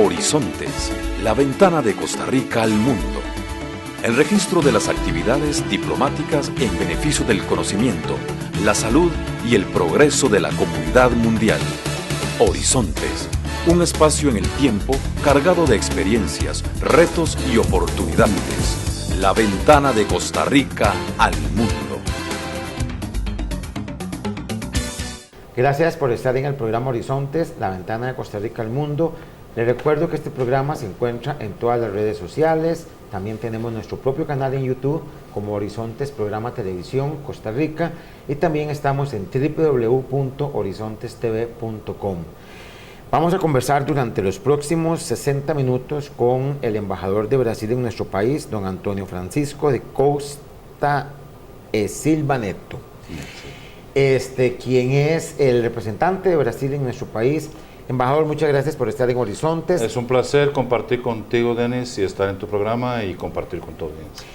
Horizontes, la ventana de Costa Rica al mundo. El registro de las actividades diplomáticas en beneficio del conocimiento, la salud y el progreso de la comunidad mundial. Horizontes, un espacio en el tiempo cargado de experiencias, retos y oportunidades. La ventana de Costa Rica al mundo. Gracias por estar en el programa Horizontes, la ventana de Costa Rica al mundo. Les recuerdo que este programa se encuentra en todas las redes sociales. También tenemos nuestro propio canal en YouTube como Horizontes Programa Televisión Costa Rica, y también estamos en www.horizontestv.com. Vamos a conversar durante los próximos 60 minutos con el embajador de Brasil en nuestro país, don Antonio Francisco de Costa Silva Neto, quien es el representante de Brasil en nuestro país. Embajador, muchas gracias por estar en Horizontes. Es un placer compartir contigo, Denis, y estar en tu programa y compartir con tu audiencia.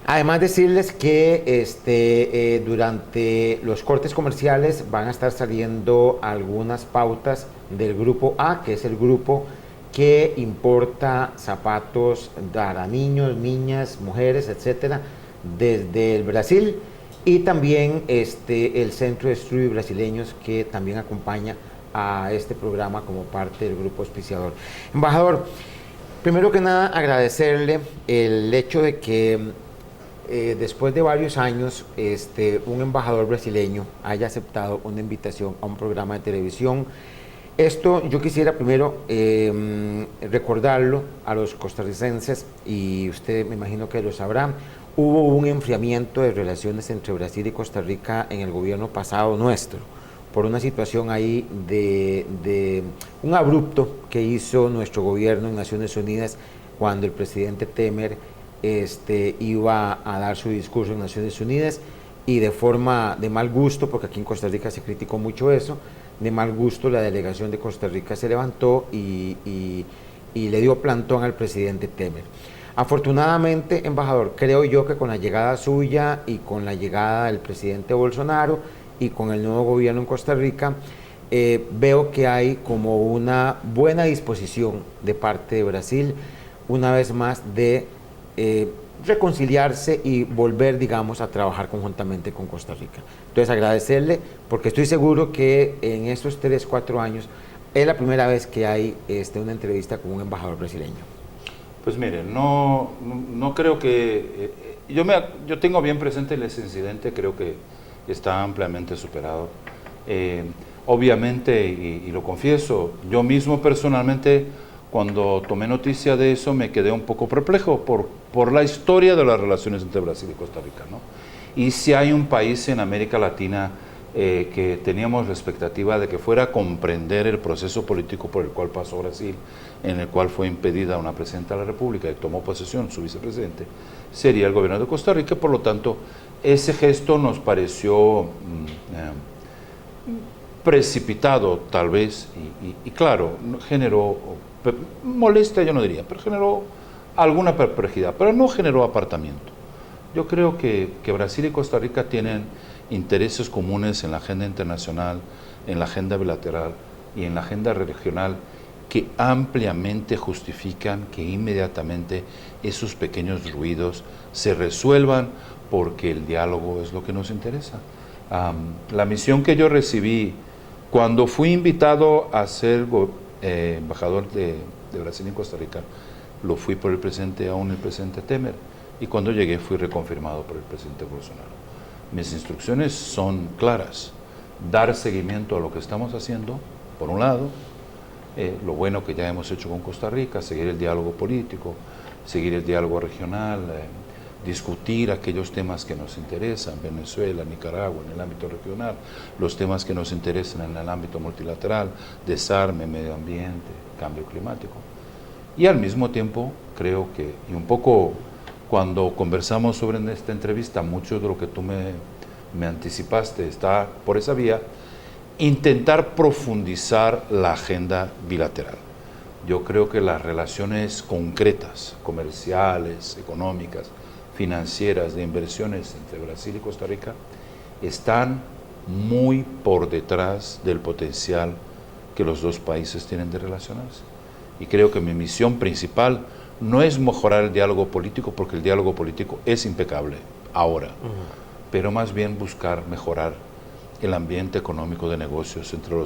Además, decirles que durante los cortes comerciales van a estar saliendo algunas pautas del Grupo A, que es el grupo que importa zapatos para niños, niñas, mujeres, etcétera, desde el Brasil, y también el Centro de Estudios Brasileños, que también acompaña a este programa como parte del grupo auspiciador. Embajador, primero que nada agradecerle el hecho de que después de varios años un embajador brasileño haya aceptado una invitación a un programa de televisión. Esto yo quisiera primero recordarlo a los costarricenses, y usted me imagino que lo sabrá. Hubo un enfriamiento de relaciones entre Brasil y Costa Rica en el gobierno pasado nuestro, por una situación ahí de un abrupto que hizo nuestro gobierno en Naciones Unidas cuando el presidente Temer iba a dar su discurso en Naciones Unidas, y de forma de mal gusto, porque aquí en Costa Rica se criticó mucho eso, de mal gusto la delegación de Costa Rica se levantó y le dio plantón al presidente Temer. Afortunadamente, embajador, creo yo que con la llegada suya y con la llegada del presidente Bolsonaro y con el nuevo gobierno en Costa Rica, veo que hay como una buena disposición de parte de Brasil, una vez más, de reconciliarse y volver, digamos, a trabajar conjuntamente con Costa Rica. Entonces, agradecerle, porque estoy seguro que en estos 3, 4 años es la primera vez que hay una entrevista con un embajador brasileño. Pues mire, no creo que... yo tengo bien presente ese incidente, creo que está ampliamente superado. Obviamente, y lo confieso, yo mismo personalmente, cuando tomé noticia de eso, me quedé un poco perplejo por la historia de las relaciones entre Brasil y Costa Rica, ¿no? Y si hay un país en América Latina que teníamos la expectativa de que fuera a comprender el proceso político por el cual pasó Brasil, en el cual fue impedida una presidenta de la República y tomó posesión su vicepresidente, sería el gobierno de Costa Rica. Por lo tanto, ese gesto nos pareció precipitado, tal vez, y claro, generó molestia, yo no diría, pero generó alguna perplejidad, pero no generó apartamiento. Yo creo que Brasil y Costa Rica tienen intereses comunes en la agenda internacional, en la agenda bilateral y en la agenda regional, que ampliamente justifican que inmediatamente esos pequeños ruidos se resuelvan, porque el diálogo es lo que nos interesa. La misión que yo recibí cuando fui invitado a ser embajador de Brasil en Costa Rica, lo fui por el presidente Temer, y cuando llegué fui reconfirmado por el presidente Bolsonaro. Mis instrucciones son claras: dar seguimiento a lo que estamos haciendo, por un lado, lo bueno que ya hemos hecho con Costa Rica, seguir el diálogo político, seguir el diálogo regional, discutir aquellos temas que nos interesan, Venezuela, Nicaragua, en el ámbito regional, los temas que nos interesan en el ámbito multilateral, desarme, medio ambiente, cambio climático. Y al mismo tiempo, creo que, y un poco cuando conversamos sobre esta entrevista, mucho de lo que tú me anticipaste está por esa vía, intentar profundizar la agenda bilateral. Yo creo que las relaciones concretas, comerciales, económicas, financieras, de inversiones entre Brasil y Costa Rica están muy por detrás del potencial que los dos países tienen de relacionarse. y creo que mi misión principal no es mejorar el diálogo político, porque el diálogo político es impecable ahora, pero más bien buscar mejorar el ambiente económico de negocios entre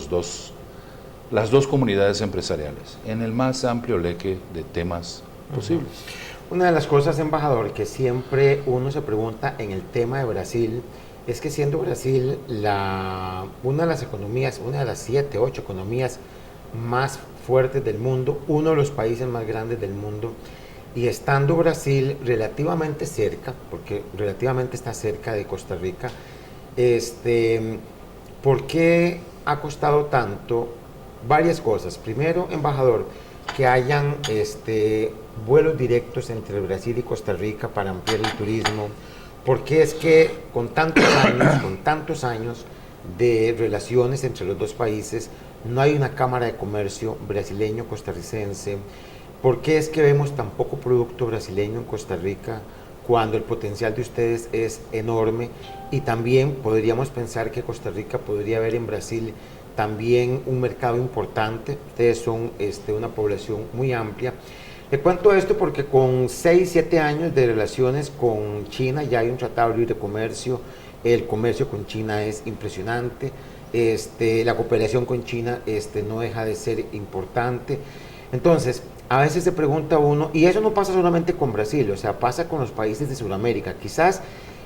las dos comunidades empresariales, en el más amplio leque de temas posibles. Una de las cosas, embajador, que siempre uno se pregunta en el tema de Brasil, es que siendo Brasil una de las economías, una de las 7, 8 economías más fuertes del mundo, uno de los países más grandes del mundo, y estando Brasil relativamente cerca, porque relativamente está cerca de Costa Rica, ¿por qué ha costado tanto? Varias cosas. Primero, embajador, que hayan vuelos directos entre Brasil y Costa Rica para ampliar el turismo, porque es que con tantos años de relaciones entre los dos países, no hay una cámara de comercio brasileño-costarricense. ¿Por qué es que vemos tan poco producto brasileño en Costa Rica cuando el potencial de ustedes es enorme? Y también podríamos pensar que Costa Rica podría ver en Brasil también un mercado importante. Ustedes son una población muy amplia. Le cuento esto porque con 6, 7 años de relaciones con China ya hay un tratado de libre comercio. El comercio con China es impresionante. La cooperación con China no deja de ser importante. Entonces, a veces se pregunta uno, y eso no pasa solamente con Brasil, o sea, pasa con los países de Sudamérica. Quizás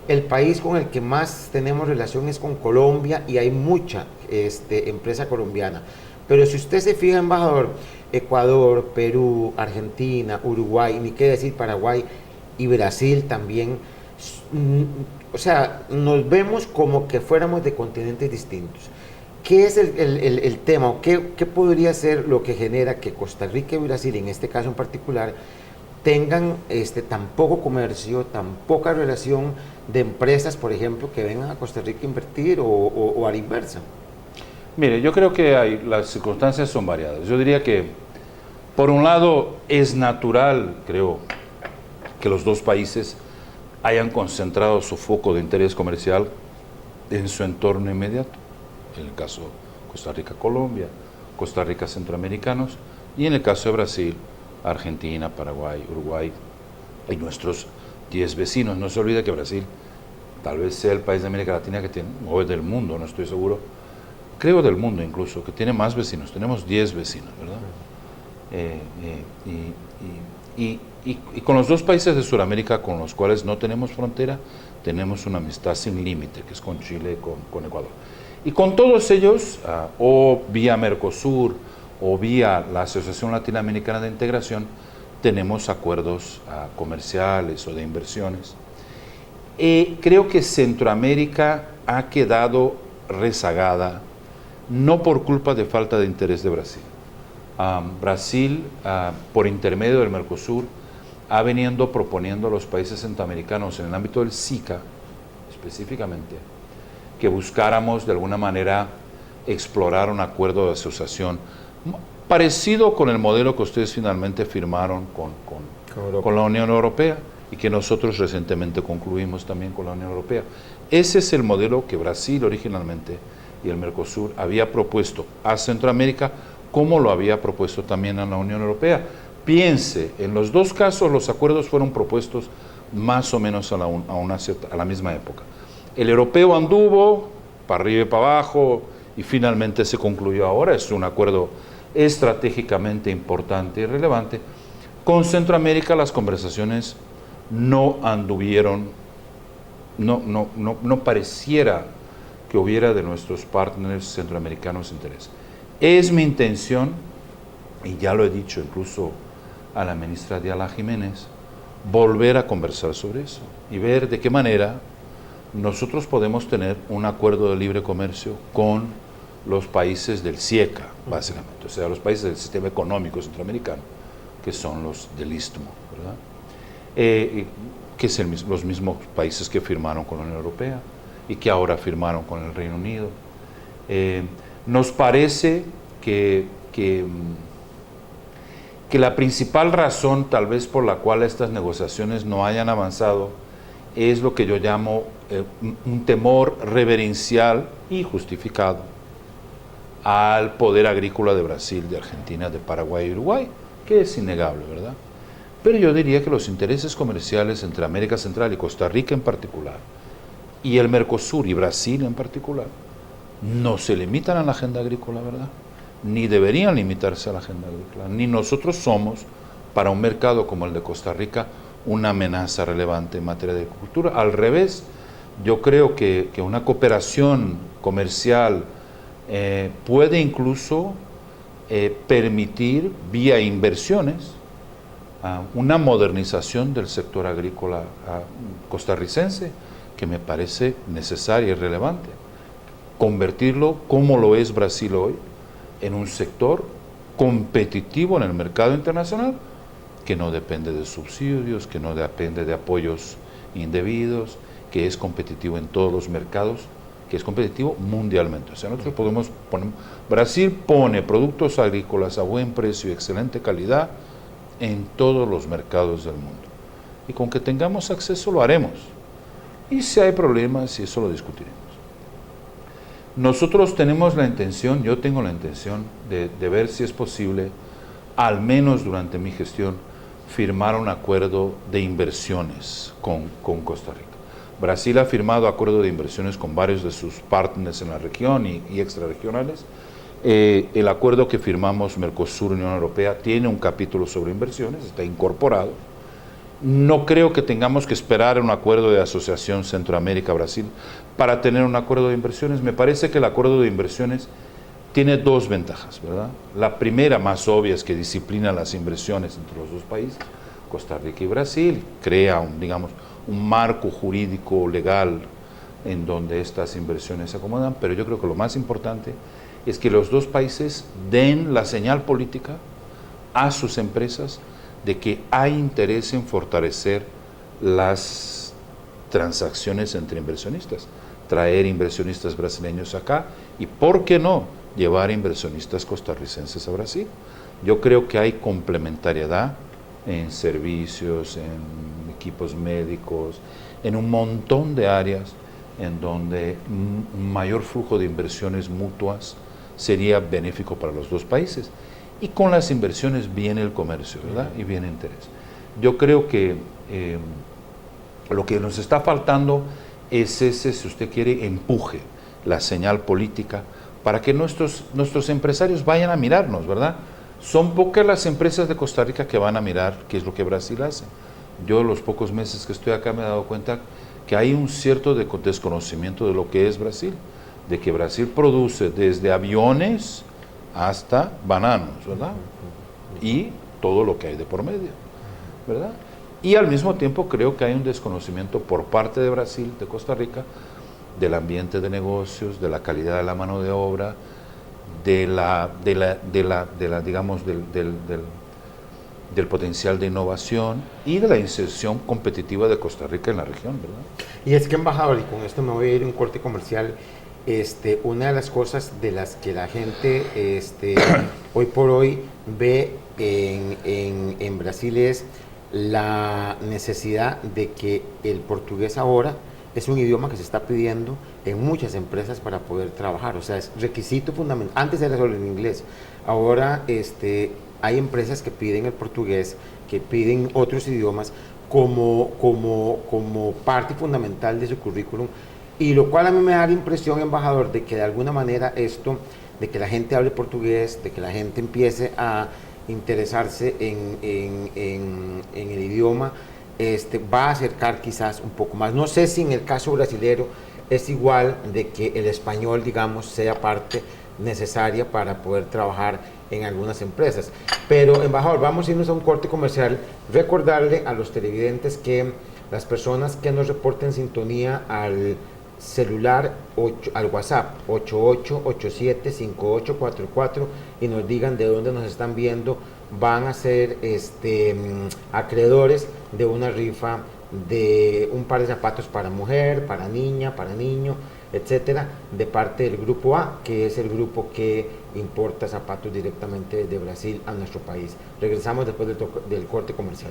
el país con el que más tenemos relación es con Colombia y hay mucha empresa colombiana. Pero si usted se fija, embajador, Ecuador, Perú, Argentina, Uruguay, ni qué decir Paraguay y Brasil también, o sea, nos vemos como que fuéramos de continentes distintos. ¿Qué es el tema o qué podría ser lo que genera que Costa Rica y Brasil, en este caso en particular, tengan tan poco comercio, tan poca relación de empresas, por ejemplo, que vengan a Costa Rica a invertir o a la inversa? Mire, yo creo que las circunstancias son variadas. Yo diría que, por un lado, es natural, creo, que los dos países hayan concentrado su foco de interés comercial en su entorno inmediato. En el caso Costa Rica-Colombia, Costa Rica-Centroamericanos, y en el caso de Brasil, Argentina, Paraguay, Uruguay y nuestros 10 vecinos. No se olvide que Brasil tal vez sea el país de América Latina que tiene, o del mundo, no estoy seguro, creo del mundo incluso, que tiene más vecinos. Tenemos 10 vecinos, ¿verdad? Y con los dos países de Sudamérica con los cuales no tenemos frontera, tenemos una amistad sin límite, que es con Chile y con Ecuador. Y con todos ellos, o vía Mercosur, o vía la Asociación Latinoamericana de Integración, tenemos acuerdos comerciales o de inversiones. Creo que Centroamérica ha quedado rezagada, no por culpa de falta de interés de Brasil. Brasil, por intermedio del Mercosur, ha venido proponiendo a los países centroamericanos en el ámbito del SICA, específicamente, que buscáramos de alguna manera explorar un acuerdo de asociación parecido con el modelo que ustedes finalmente firmaron con la Unión Europea y que nosotros recientemente concluimos también con la Unión Europea. Ese es el modelo que Brasil originalmente y el Mercosur había propuesto a Centroamérica, como lo había propuesto también a la Unión Europea. Piense, en los dos casos los acuerdos fueron propuestos más o menos a la misma época. El europeo anduvo para arriba y para abajo y finalmente se concluyó ahora. Es un acuerdo estratégicamente importante y relevante. Con Centroamérica las conversaciones no anduvieron, no pareciera que hubiera de nuestros partners centroamericanos interés. Es mi intención, y ya lo he dicho incluso a la ministra Diala Jiménez, volver a conversar sobre eso y ver de qué manera nosotros podemos tener un acuerdo de libre comercio con los países del CIECA, básicamente, o sea, los países del sistema económico centroamericano, que son los del Istmo, ¿verdad? Que son los mismos países que firmaron con la Unión Europea y que ahora firmaron con el Reino Unido. Nos parece que la principal razón, tal vez por la cual estas negociaciones no hayan avanzado, es lo que yo llamo un temor reverencial y justificado al poder agrícola de Brasil, de Argentina, de Paraguay y Uruguay, que es innegable, ¿verdad? Pero yo diría que los intereses comerciales entre América Central y Costa Rica en particular, y el Mercosur y Brasil en particular, no se limitan a la agenda agrícola, ¿verdad? Ni deberían limitarse a la agenda agrícola, ni nosotros somos, para un mercado como el de Costa Rica, una amenaza relevante en materia de agricultura. Al revés, yo creo que una cooperación comercial puede incluso permitir, vía inversiones, una modernización del sector agrícola costarricense, que me parece necesaria y relevante. Convertirlo, como lo es Brasil hoy, en un sector competitivo en el mercado internacional, que no depende de subsidios, que no depende de apoyos indebidos, que es competitivo en todos los mercados, que es competitivo mundialmente. O sea, nosotros podemos poner, Brasil pone productos agrícolas a buen precio y excelente calidad en todos los mercados del mundo. Y con que tengamos acceso lo haremos. Y si hay problemas, eso lo discutiremos. Nosotros tenemos la intención, yo tengo la intención de ver si es posible, al menos durante mi gestión, firmar un acuerdo de inversiones con Costa Rica. Brasil ha firmado acuerdos de inversiones con varios de sus partners en la región y extrarregionales. El acuerdo que firmamos Mercosur-Unión Europea tiene un capítulo sobre inversiones, está incorporado. No creo que tengamos que esperar un acuerdo de asociación Centroamérica-Brasil para tener un acuerdo de inversiones. Me parece que el acuerdo de inversiones tiene dos ventajas, ¿verdad? La primera, más obvia, es que disciplina las inversiones entre los dos países, Costa Rica y Brasil, crea un marco jurídico legal en donde estas inversiones se acomodan, pero yo creo que lo más importante es que los dos países den la señal política a sus empresas de que hay interés en fortalecer las transacciones entre inversionistas, traer inversionistas brasileños acá y, ¿por qué no?, llevar inversionistas costarricenses a Brasil. Yo creo que hay complementariedad en servicios, en equipos médicos, en un montón de áreas en donde un mayor flujo de inversiones mutuas sería benéfico para los dos países. Y con las inversiones viene el comercio, ¿verdad? Y viene interés. Yo creo que lo que nos está faltando es ese, si usted quiere, empuje, la señal política, para que nuestros empresarios vayan a mirarnos, ¿verdad? Son pocas las empresas de Costa Rica que van a mirar qué es lo que Brasil hace. Yo, los pocos meses que estoy acá, me he dado cuenta que hay un cierto desconocimiento de lo que es Brasil, de que Brasil produce desde aviones hasta bananos, ¿verdad? Y todo lo que hay de por medio, ¿verdad? Y al mismo tiempo creo que hay un desconocimiento por parte de Brasil, de Costa Rica, del ambiente de negocios, de la calidad de la mano de obra, del potencial de innovación y de la inserción competitiva de Costa Rica en la región, ¿verdad? Y es que, embajador, y con esto me voy a ir a un corte comercial, una de las cosas de las que la gente hoy por hoy ve en Brasil es la necesidad de que el portugués ahora es un idioma que se está pidiendo en muchas empresas para poder trabajar, o sea, es requisito fundamental. Antes era solo en inglés, ahora hay empresas que piden el portugués, que piden otros idiomas como parte fundamental de su currículum, y lo cual a mí me da la impresión, embajador, de que de alguna manera esto, de que la gente hable portugués, de que la gente empiece a interesarse en el idioma, va a acercar quizás un poco más. No sé si en el caso brasilero es igual de que el español, digamos, sea parte necesaria para poder trabajar en algunas empresas. Pero, embajador, vamos a irnos a un corte comercial. Recordarle a los televidentes que las personas que nos reporten sintonía al celular, al WhatsApp 88875844 y nos digan de dónde nos están viendo, van a ser acreedores de una rifa de un par de zapatos para mujer, para niña, para niño, etcétera, de parte del Grupo A, que es el grupo que importa zapatos directamente desde Brasil a nuestro país. Regresamos después del corte comercial.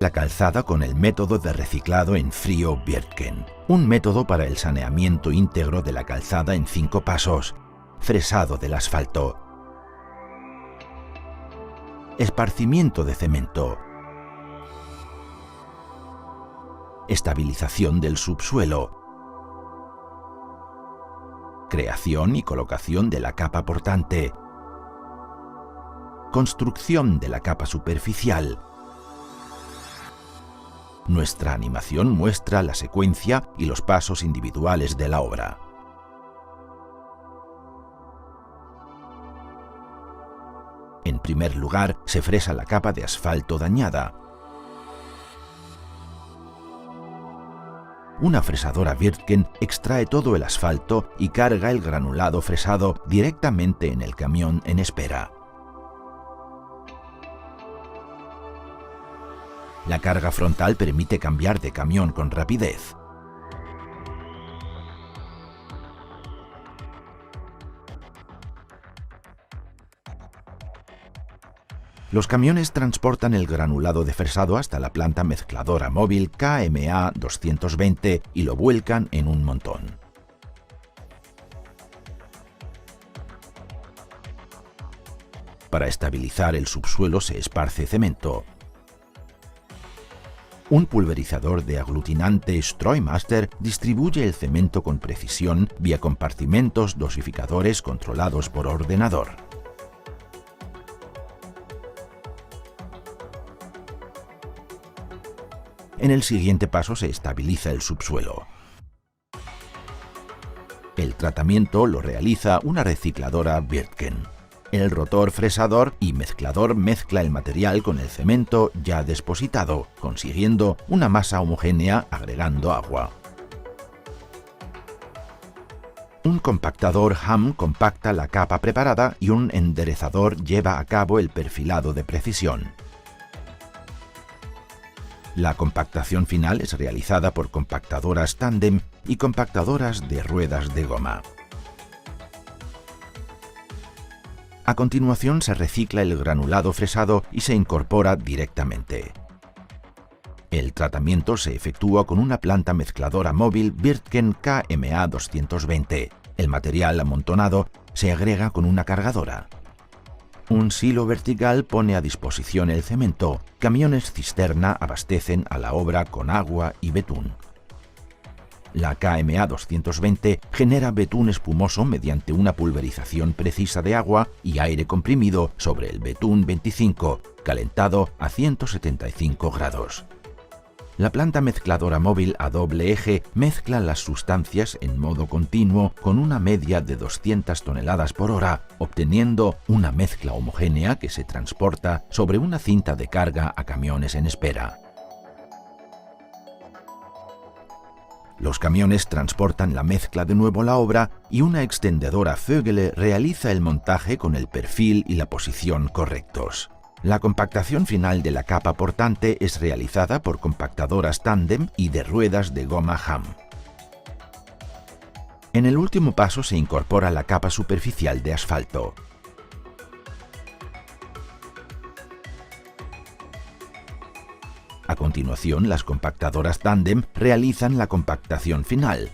la calzada con el método de reciclado en frío Wirtgen, un método para el saneamiento íntegro de la calzada en 5 pasos. Fresado del asfalto. Esparcimiento de cemento. Estabilización del subsuelo. Creación y colocación de la capa portante. Construcción de la capa superficial. Nuestra animación muestra la secuencia y los pasos individuales de la obra. En primer lugar, se fresa la capa de asfalto dañada. Una fresadora Wirtgen extrae todo el asfalto y carga el granulado fresado directamente en el camión en espera. La carga frontal permite cambiar de camión con rapidez. Los camiones transportan el granulado de fresado hasta la planta mezcladora móvil KMA 220 y lo vuelcan en un montón. Para estabilizar el subsuelo se esparce cemento. Un pulverizador de aglutinante Streumaster distribuye el cemento con precisión vía compartimentos dosificadores controlados por ordenador. En el siguiente paso se estabiliza el subsuelo. El tratamiento lo realiza una recicladora Wirtgen. El rotor fresador y mezclador mezcla el material con el cemento ya depositado, consiguiendo una masa homogénea agregando agua. Un compactador Ham compacta la capa preparada y un enderezador lleva a cabo el perfilado de precisión. La compactación final es realizada por compactadoras tándem y compactadoras de ruedas de goma. A continuación se recicla el granulado fresado y se incorpora directamente. El tratamiento se efectúa con una planta mezcladora móvil Wirtgen KMA 220. El material amontonado se agrega con una cargadora. Un silo vertical pone a disposición el cemento. Camiones cisterna abastecen a la obra con agua y betún. La KMA 220 genera betún espumoso mediante una pulverización precisa de agua y aire comprimido sobre el betún 25, calentado a 175 grados. La planta mezcladora móvil a doble eje mezcla las sustancias en modo continuo con una media de 200 toneladas por hora, obteniendo una mezcla homogénea que se transporta sobre una cinta de carga a camiones en espera. Los camiones transportan la mezcla de nuevo a la obra y una extendedora Vögele realiza el montaje con el perfil y la posición correctos. La compactación final de la capa portante es realizada por compactadoras tándem y de ruedas de goma Ham. En el último paso se incorpora la capa superficial de asfalto. A continuación, las compactadoras tándem realizan la compactación final.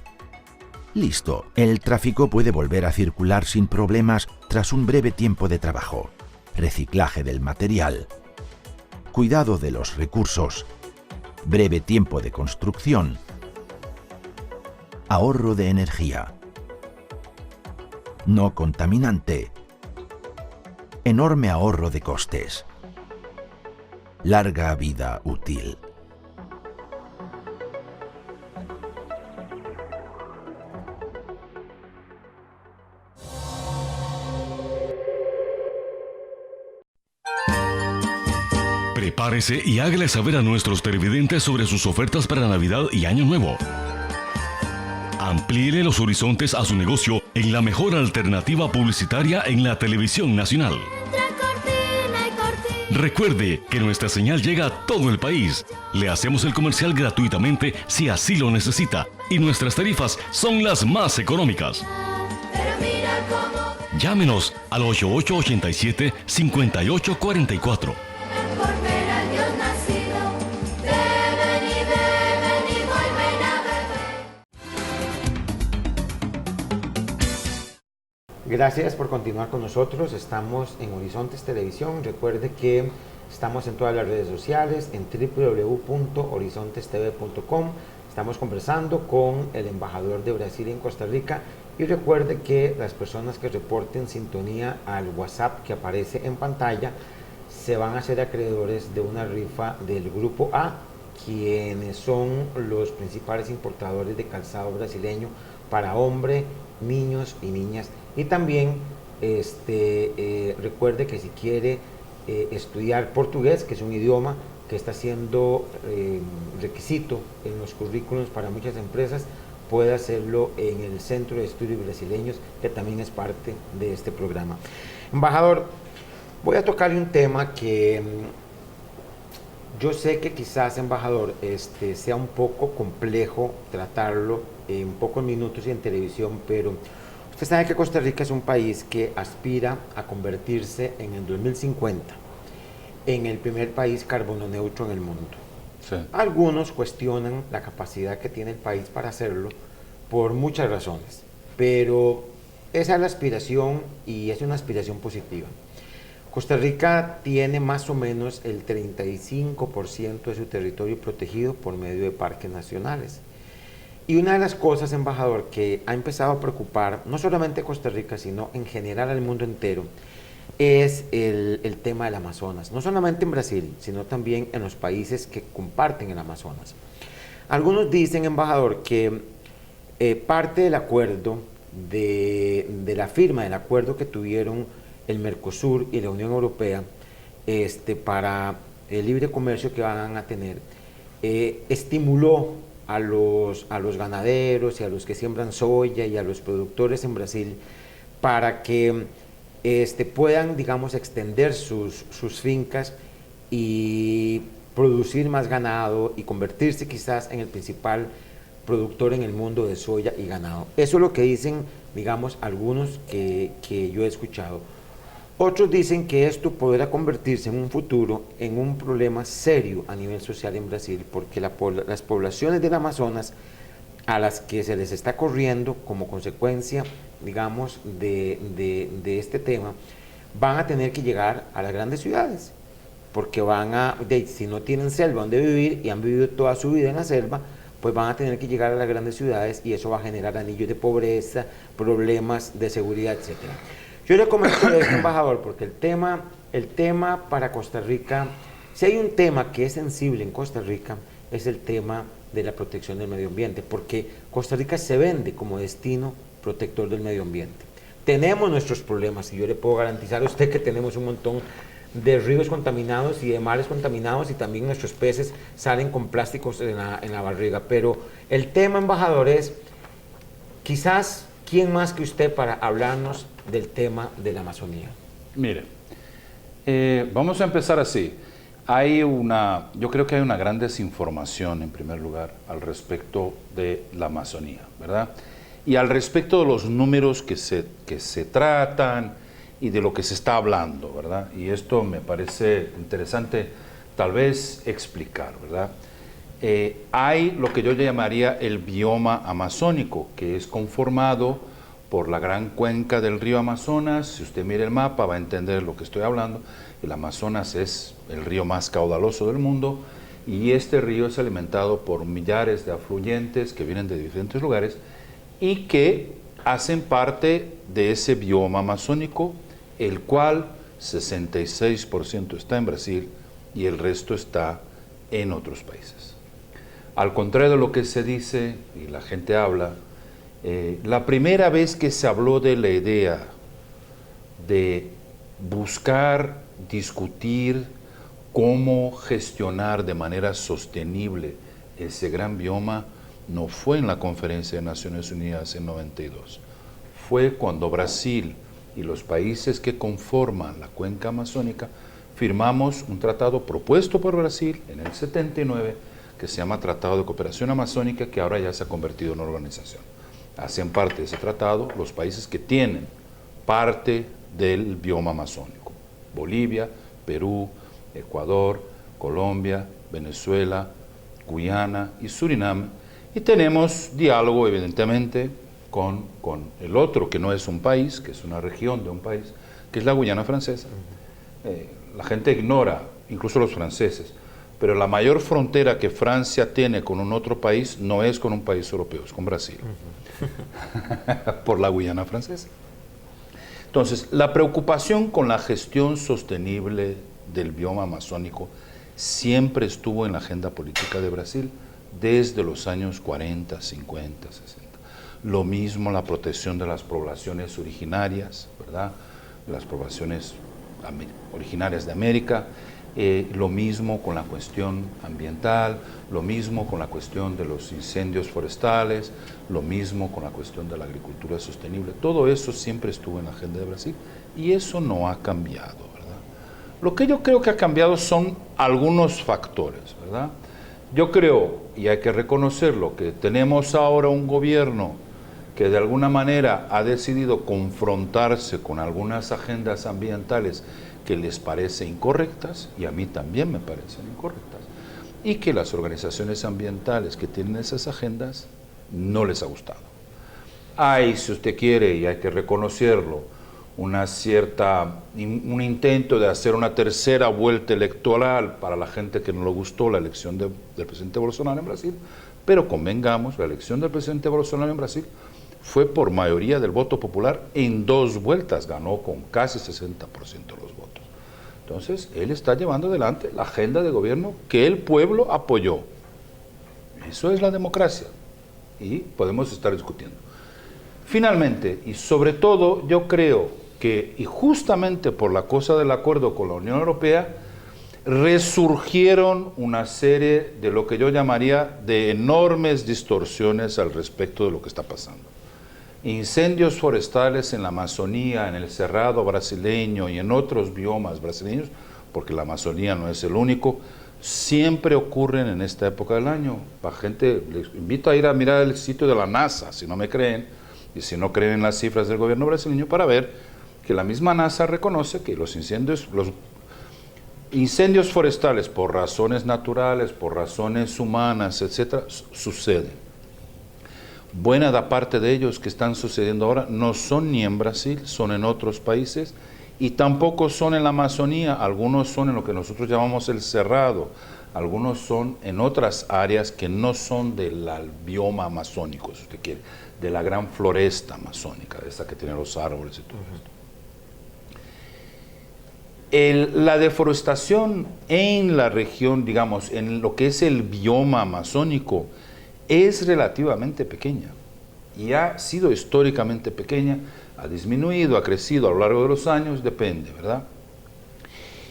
Listo, el tráfico puede volver a circular sin problemas tras un breve tiempo de trabajo. Reciclaje del material. Cuidado de los recursos. Breve tiempo de construcción. Ahorro de energía. No contaminante. Enorme ahorro de costes. Larga vida útil. Prepárese y hágale saber a nuestros televidentes sobre sus ofertas para Navidad y Año Nuevo. Amplíele los horizontes a su negocio en la mejor alternativa publicitaria en la televisión nacional. Recuerde que nuestra señal llega a todo el país. Le hacemos el comercial gratuitamente si así lo necesita y nuestras tarifas son las más económicas. Llámenos al 8887-5844. Gracias por continuar con nosotros. Estamos en Horizontes Televisión. Recuerde que estamos en todas las redes sociales, en www.horizontestv.com. Estamos conversando con el embajador de Brasil en Costa Rica. Y recuerde que las personas que reporten sintonía al WhatsApp que aparece en pantalla se van a ser acreedores de una rifa del Grupo A, quienes son los principales importadores de calzado brasileño para hombre, niños y niñas. Y también recuerde que si quiere estudiar portugués, que es un idioma que está siendo requisito en los currículos para muchas empresas, puede hacerlo en el Centro de Estudios Brasileños, que también es parte de este programa. Embajador, voy a tocarle un tema que yo sé que quizás, embajador, sea un poco complejo tratarlo en pocos minutos y en televisión, pero usted sabe que Costa Rica es un país que aspira a convertirse en el 2050 en el primer país carbono neutro en el mundo. Sí. Algunos cuestionan la capacidad que tiene el país para hacerlo por muchas razones, pero esa es la aspiración y es una aspiración positiva. Costa Rica tiene más o menos el 35% de su territorio protegido por medio de parques nacionales. Y una de las cosas, embajador, que ha empezado a preocupar no solamente a Costa Rica, sino en general al mundo entero, es el tema del Amazonas, no solamente en Brasil, sino también en los países que comparten el Amazonas. Algunos dicen, embajador, que parte del acuerdo, de la firma del acuerdo que tuvieron el Mercosur y la Unión Europea para el libre comercio que van a tener, estimuló a los ganaderos y a los que siembran soya y a los productores en Brasil para que puedan, digamos, extender sus fincas y producir más ganado y convertirse quizás en el principal productor en el mundo de soya y ganado. Eso es lo que dicen, digamos, algunos que yo he escuchado. Otros dicen que esto podrá convertirse en un futuro en un problema serio a nivel social en Brasil, porque las poblaciones del Amazonas a las que se les está corriendo como consecuencia, digamos, de este tema, van a tener que llegar a las grandes ciudades, porque si no tienen selva donde vivir y han vivido toda su vida en la selva, pues van a tener que llegar a las grandes ciudades y eso va a generar anillos de pobreza, problemas de seguridad, etc. Yo le comento esto, embajador, porque el tema para Costa Rica, si hay un tema que es sensible en Costa Rica, es el tema de la protección del medio ambiente, porque Costa Rica se vende como destino protector del medio ambiente. Tenemos nuestros problemas y yo le puedo garantizar a usted que tenemos un montón de ríos contaminados y de mares contaminados y también nuestros peces salen con plásticos en la barriga. Pero el tema, embajador, es quizás quién más que usted para hablarnos del tema de la Amazonía. Mire, vamos a empezar así. Yo creo que hay una gran desinformación, en primer lugar, al respecto de la Amazonía, ¿verdad? Y al respecto de los números que se tratan y de lo que se está hablando, ¿verdad? Y esto me parece interesante tal vez explicar, ¿verdad? Hay lo que yo llamaría el bioma amazónico, que es conformado por la gran cuenca del río Amazonas. Si usted mira el mapa va a entender lo que estoy hablando. El Amazonas es el río más caudaloso del mundo y este río es alimentado por millares de afluentes que vienen de diferentes lugares y que hacen parte de ese bioma amazónico, el cual 66% está en Brasil y el resto está en otros países. Al contrario de lo que se dice y la gente habla, la primera vez que se habló de la idea de buscar, discutir cómo gestionar de manera sostenible ese gran bioma no fue en la Conferencia de Naciones Unidas en 92, fue cuando Brasil y los países que conforman la cuenca amazónica firmamos un tratado propuesto por Brasil en el 79 que se llama Tratado de Cooperación Amazónica, que ahora ya se ha convertido en una organización. Hacen parte de ese tratado los países que tienen parte del bioma amazónico: Bolivia, Perú, Ecuador, Colombia, Venezuela, Guyana y Surinam. Y tenemos diálogo, evidentemente, con el otro, que no es un país, que es una región de un país, que es la Guyana Francesa. La gente ignora, incluso los franceses, pero la mayor frontera que Francia tiene con un otro país no es con un país europeo, es con Brasil, por la Guyana Francesa. Entonces, la preocupación con la gestión sostenible del bioma amazónico siempre estuvo en la agenda política de Brasil desde los años 40, 50, 60. Lo mismo la protección de las poblaciones originarias, ¿verdad? Las poblaciones originarias de América, lo mismo con la cuestión ambiental, lo mismo con la cuestión de los incendios forestales, lo mismo con la cuestión de la agricultura sostenible. Todo eso siempre estuvo en la agenda de Brasil y eso no ha cambiado, ¿verdad? Lo que yo creo que ha cambiado son algunos factores, ¿verdad? Yo creo, y hay que reconocerlo, que tenemos ahora un gobierno que de alguna manera ha decidido confrontarse con algunas agendas ambientales que les parece incorrectas, y a mí también me parecen incorrectas, y que las organizaciones ambientales que tienen esas agendas no les ha gustado. Hay, si usted quiere, y hay que reconocerlo, un intento de hacer una tercera vuelta electoral para la gente que no le gustó la elección del presidente Bolsonaro en Brasil, pero convengamos, la elección del presidente Bolsonaro en Brasil fue por mayoría del voto popular en 2 vueltas, ganó con casi 60% de los votos. Entonces, él está llevando adelante la agenda de gobierno que el pueblo apoyó. Eso es la democracia y podemos estar discutiendo. Finalmente, y sobre todo, yo creo que, y justamente por la cosa del acuerdo con la Unión Europea, resurgieron una serie de lo que yo llamaría de enormes distorsiones al respecto de lo que está pasando. Incendios forestales en la Amazonía, en el Cerrado brasileño y en otros biomas brasileños, porque la Amazonía no es el único, siempre ocurren en esta época del año. La gente, les invito a ir a mirar el sitio de la NASA, si no me creen, y si no creen en las cifras del gobierno brasileño, para ver que la misma NASA reconoce que los incendios forestales por razones naturales, por razones humanas, etcétera, suceden. Buena parte de ellos que están sucediendo ahora no son ni en Brasil, son en otros países y tampoco son en la Amazonía, algunos son en lo que nosotros llamamos el Cerrado, algunos son en otras áreas que no son del bioma amazónico, si usted quiere, de la gran floresta amazónica, de esa que tiene los árboles y todo esto. La deforestación en la región, digamos, en lo que es el bioma amazónico, es relativamente pequeña y ha sido históricamente pequeña, ha disminuido, ha crecido a lo largo de los años, depende, ¿verdad?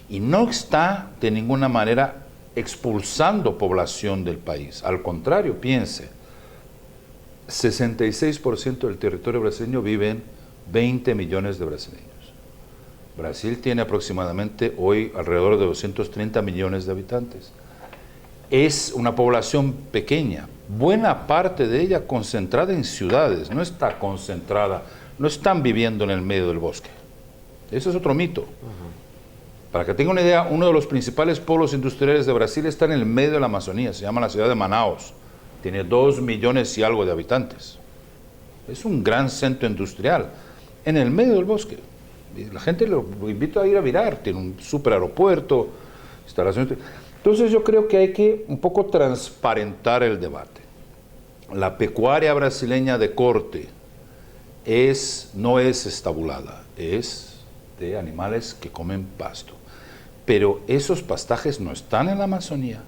Y no está de ninguna manera expulsando población del país, al contrario, piense, 66% del territorio brasileño viven 20 millones de brasileños. Brasil tiene aproximadamente hoy alrededor de 230 millones de habitantes. Es una población pequeña, buena parte de ella concentrada en ciudades, no está concentrada, no están viviendo en el medio del bosque. Eso es otro mito. Para que tenga una idea, uno de los principales polos industriales de Brasil está en el medio de la Amazonía, se llama la ciudad de Manaus, tiene 2 millones y algo de habitantes. Es un gran centro industrial, en el medio del bosque. Y la gente lo invito a ir a mirar, tiene un super aeropuerto, instalaciones. Entonces yo creo que hay que un poco transparentar el debate. La pecuaria brasileña de corte no es estabulada, es de animales que comen pasto. Pero esos pastajes no están en la Amazonía,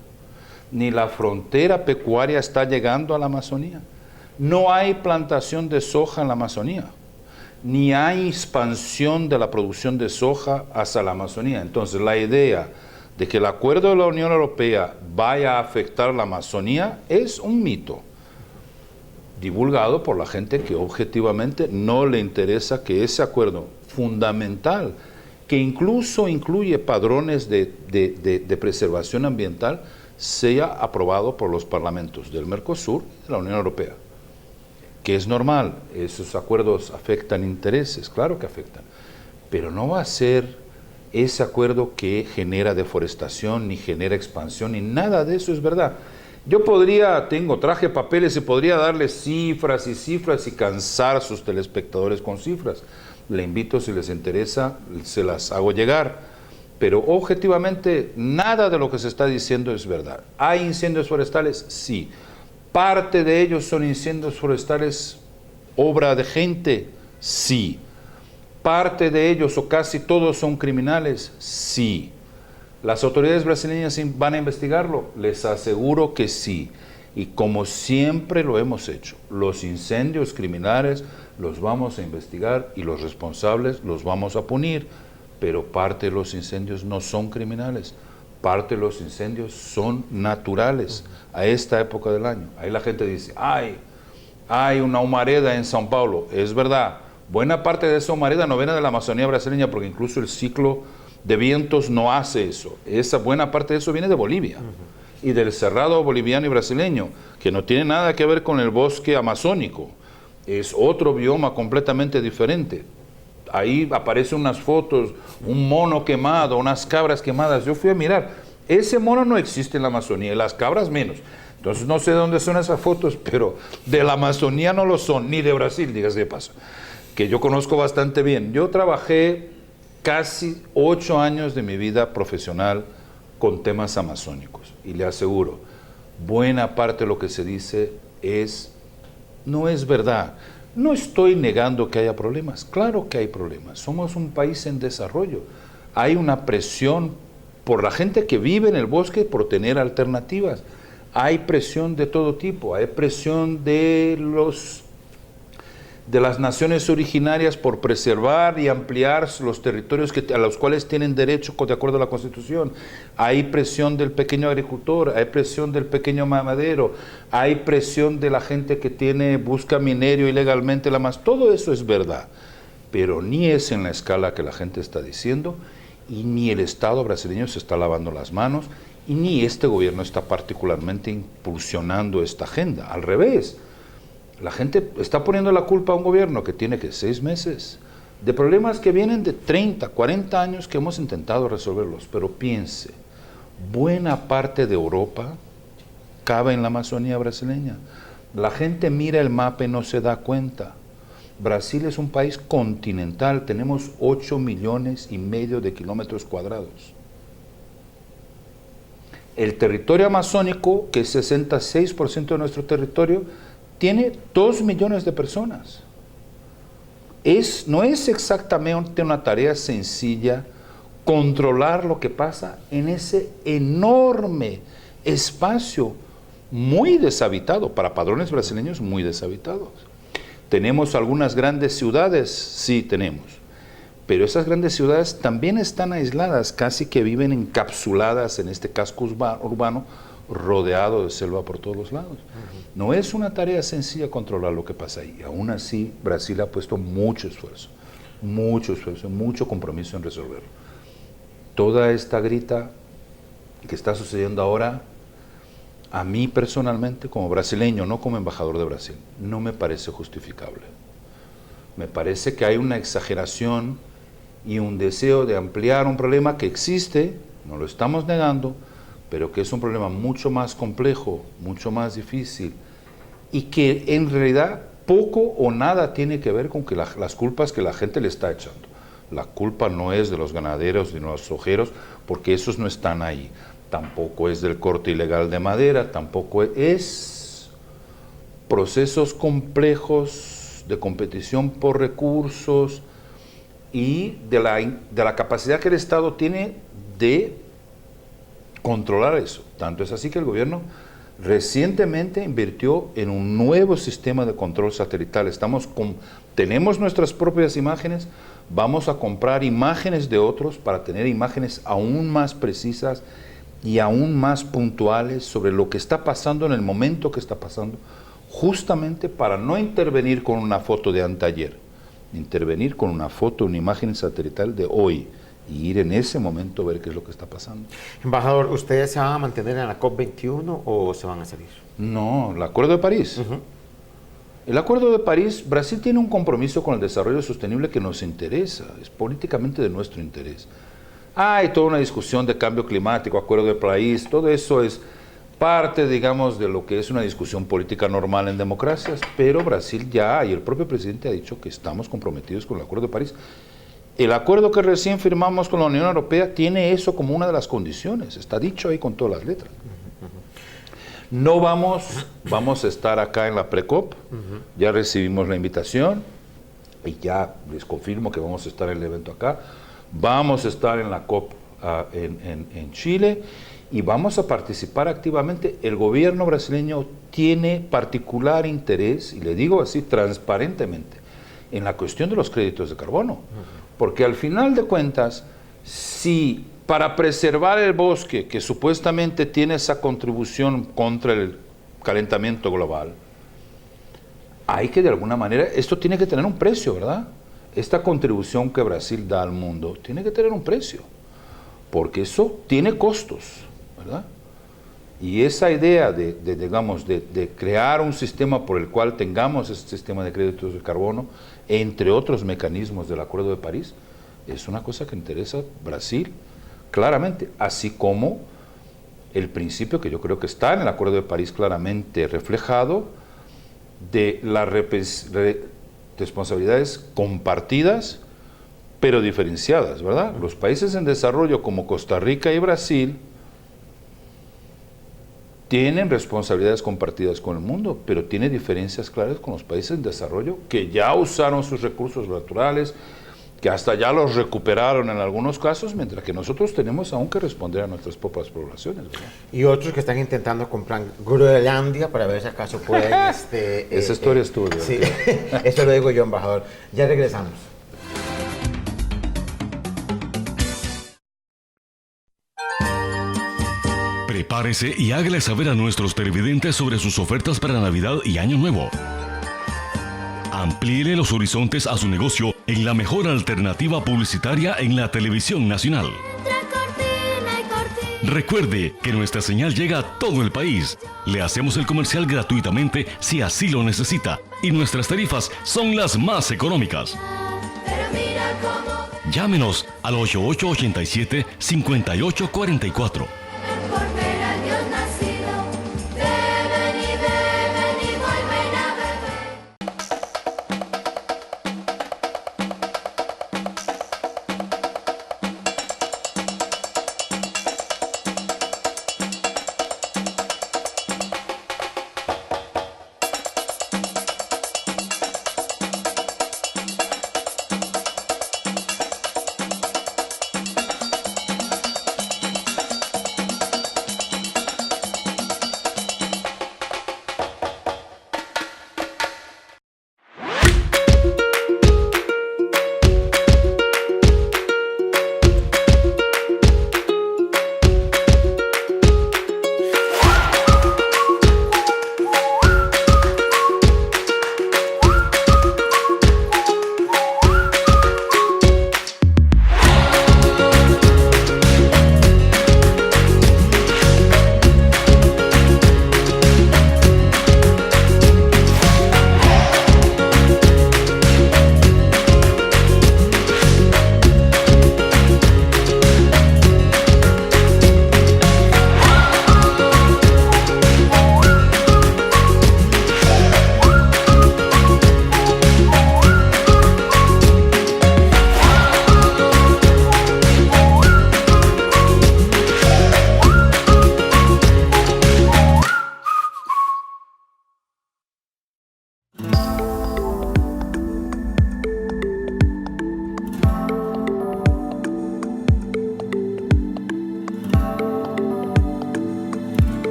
ni la frontera pecuaria está llegando a la Amazonía. No hay plantación de soja en la Amazonía, ni hay expansión de la producción de soja hacia la Amazonía. Entonces la idea de que el acuerdo de la Unión Europea vaya a afectar la Amazonía es un mito divulgado por la gente que objetivamente no le interesa que ese acuerdo fundamental, que incluso incluye padrones de preservación ambiental, sea aprobado por los parlamentos del Mercosur y de la Unión Europea. Que es normal, esos acuerdos afectan intereses, claro que afectan, pero no va a ser ese acuerdo que genera deforestación, ni genera expansión, ni nada de eso es verdad. traje papeles y podría darles cifras y cansar a sus telespectadores con cifras. Le invito, si les interesa, se las hago llegar. Pero objetivamente, nada de lo que se está diciendo es verdad. ¿Hay incendios forestales? Sí. ¿Parte de ellos son incendios forestales obra de gente? Sí. ¿Parte de ellos o casi todos son criminales? Sí. ¿Las autoridades brasileñas van a investigarlo? Les aseguro que sí. Y como siempre lo hemos hecho, los incendios criminales los vamos a investigar y los responsables los vamos a punir. Pero parte de los incendios no son criminales. Parte de los incendios son naturales a esta época del año. Ahí la gente dice, hay una humareda en São Paulo. Es verdad. Buena parte de esa humareda no viene de la Amazonía brasileña, porque incluso el ciclo de vientos no hace eso. Esa buena parte de eso viene de Bolivia y del cerrado boliviano y brasileño, que no tiene nada que ver con el bosque amazónico. Es otro bioma completamente diferente. Ahí aparecen unas fotos, un mono quemado, unas cabras quemadas. Yo fui a mirar. Ese mono no existe en la Amazonía, y las cabras menos. Entonces no sé de dónde son esas fotos, pero de la Amazonía no lo son, ni de Brasil, dígase de paso, que yo conozco bastante bien. Yo trabajé casi 8 años de mi vida profesional con temas amazónicos, y le aseguro, buena parte de lo que se dice no es verdad. No estoy negando que haya problemas, claro que hay problemas. Somos un país en desarrollo. Hay una presión por la gente que vive en el bosque por tener alternativas. Hay presión de todo tipo, hay presión de las naciones originarias por preservar y ampliar los territorios a los cuales tienen derecho de acuerdo a la Constitución. Hay presión del pequeño agricultor, hay presión del pequeño mamadero, hay presión de la gente que busca minerio ilegalmente. Todo eso es verdad, pero ni es en la escala que la gente está diciendo, y ni el Estado brasileño se está lavando las manos, y ni este gobierno está particularmente impulsionando esta agenda. Al revés. La gente está poniendo la culpa a un gobierno que tiene 6 meses de problemas que vienen de 30, 40 años que hemos intentado resolverlos. Pero piense, buena parte de Europa cabe en la Amazonía brasileña. La gente mira el mapa y no se da cuenta. Brasil es un país continental, tenemos 8,5 millones de kilómetros cuadrados. El territorio amazónico, que es 66% de nuestro territorio, tiene 2 millones de personas. No es exactamente una tarea sencilla controlar lo que pasa en ese enorme espacio muy deshabitado, para padrones brasileños muy deshabitados. ¿Tenemos algunas grandes ciudades? Sí, tenemos. Pero esas grandes ciudades también están aisladas, casi que viven encapsuladas en este casco urbano, rodeado de selva por todos los lados. No es una tarea sencilla controlar lo que pasa ahí. Aún así, Brasil ha puesto mucho esfuerzo, mucho compromiso en resolverlo. Toda esta grita que está sucediendo ahora, a mí personalmente, como brasileño, no como embajador de Brasil, no me parece justificable. Me parece que hay una exageración y un deseo de ampliar un problema que existe, no lo estamos negando, pero que es un problema mucho más complejo, mucho más difícil, y que en realidad poco o nada tiene que ver con las culpas que la gente le está echando. La culpa no es de los ganaderos ni de los sojeros, porque esos no están ahí. Tampoco es del corte ilegal de madera, tampoco es procesos complejos de competición por recursos y de la capacidad que el Estado tiene de controlar eso. Tanto es así que el gobierno recientemente invirtió en un nuevo sistema de control satelital. Tenemos nuestras propias imágenes, vamos a comprar imágenes de otros para tener imágenes aún más precisas y aún más puntuales sobre lo que está pasando en el momento que está pasando, justamente para no intervenir con una foto de anteayer, intervenir con una foto, una imagen satelital de hoy, y ir en ese momento a ver qué es lo que está pasando. Embajador, ¿ustedes se van a mantener en la COP21 o se van a salir? No, el Acuerdo de París. El Acuerdo de París, Brasil tiene un compromiso con el desarrollo sostenible que nos interesa, es políticamente de nuestro interés. Hay toda una discusión de cambio climático, Acuerdo de París, todo eso es parte, digamos, de lo que es una discusión política normal en democracias, pero Brasil ya, y el propio presidente ha dicho que estamos comprometidos con el Acuerdo de París. El acuerdo que recién firmamos con la Unión Europea tiene eso como una de las condiciones, está dicho ahí con todas las letras. No vamos a estar acá en la Precop, ya recibimos la invitación y ya les confirmo que vamos a estar en el evento acá, vamos a estar en la COP en Chile y vamos a participar activamente. El gobierno brasileño tiene particular interés, y le digo así transparentemente, en la cuestión de los créditos de carbono, porque al final de cuentas, si para preservar el bosque, que supuestamente tiene esa contribución contra el calentamiento global, hay que de alguna manera, esto tiene que tener un precio, ¿verdad? Esta contribución que Brasil da al mundo tiene que tener un precio, porque eso tiene costos, ¿verdad? Y esa idea de crear un sistema por el cual tengamos este sistema de créditos de carbono, entre otros mecanismos del Acuerdo de París, es una cosa que interesa a Brasil claramente, así como el principio que yo creo que está en el Acuerdo de París claramente reflejado de las responsabilidades compartidas pero diferenciadas, ¿verdad? Los países en desarrollo como Costa Rica y Brasil tienen responsabilidades compartidas con el mundo, pero tiene diferencias claras con los países en desarrollo que ya usaron sus recursos naturales, que hasta ya los recuperaron en algunos casos, mientras que nosotros tenemos aún que responder a nuestras propias poblaciones, ¿verdad? Y otros que están intentando comprar Groenlandia para ver si acaso pueden... Esa historia estuvo sí, eso lo digo yo, embajador. Ya regresamos. Prepárese y hágale saber a nuestros televidentes sobre sus ofertas para Navidad y Año Nuevo. Amplíele los horizontes a su negocio en la mejor alternativa publicitaria en la televisión nacional. Recuerde que nuestra señal llega a todo el país. Le hacemos el comercial gratuitamente si así lo necesita y nuestras tarifas son las más económicas. Llámenos al 8887-5844.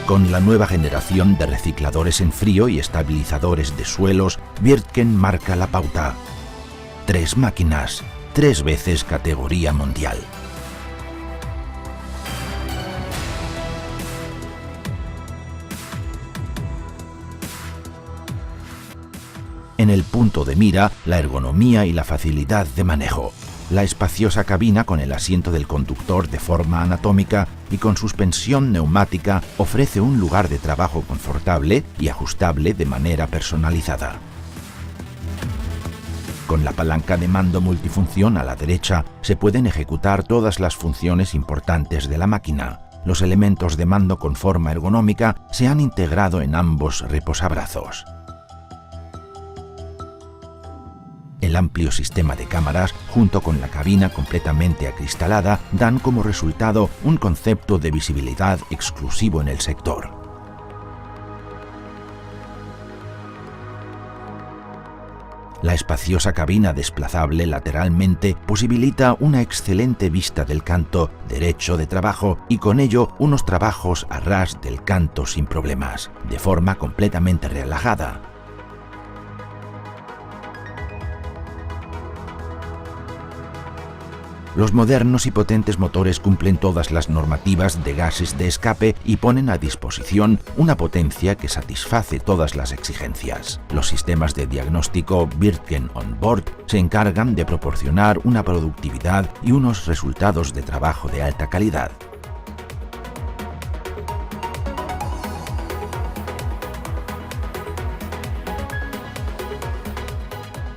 Con la nueva generación de recicladores en frío y estabilizadores de suelos, Wirtgen marca la pauta. 3 máquinas, 3 veces categoría mundial. En el punto de mira, la ergonomía y la facilidad de manejo. La espaciosa cabina con el asiento del conductor de forma anatómica y con suspensión neumática ofrece un lugar de trabajo confortable y ajustable de manera personalizada. Con la palanca de mando multifunción a la derecha se pueden ejecutar todas las funciones importantes de la máquina. Los elementos de mando con forma ergonómica se han integrado en ambos reposabrazos. El amplio sistema de cámaras, junto con la cabina completamente acristalada, dan como resultado un concepto de visibilidad exclusivo en el sector. La espaciosa cabina desplazable lateralmente posibilita una excelente vista del canto derecho de trabajo y con ello unos trabajos a ras del canto sin problemas, de forma completamente relajada. Los modernos y potentes motores cumplen todas las normativas de gases de escape y ponen a disposición una potencia que satisface todas las exigencias. Los sistemas de diagnóstico Wirtgen On Board se encargan de proporcionar una productividad y unos resultados de trabajo de alta calidad.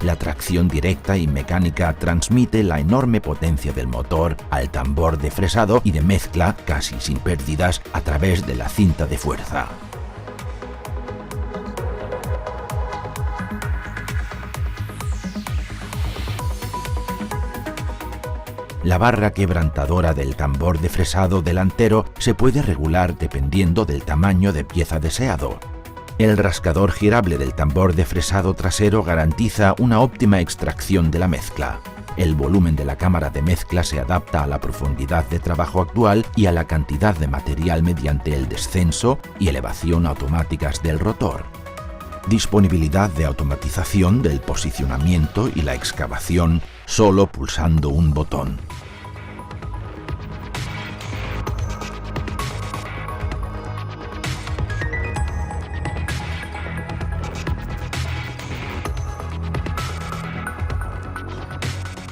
La tracción directa y mecánica transmite la enorme potencia del motor al tambor de fresado y de mezcla, casi sin pérdidas, a través de la cinta de fuerza. La barra quebrantadora del tambor de fresado delantero se puede regular dependiendo del tamaño de pieza deseado. El rascador girable del tambor de fresado trasero garantiza una óptima extracción de la mezcla. El volumen de la cámara de mezcla se adapta a la profundidad de trabajo actual y a la cantidad de material mediante el descenso y elevación automáticas del rotor. Disponibilidad de automatización del posicionamiento y la excavación solo pulsando un botón.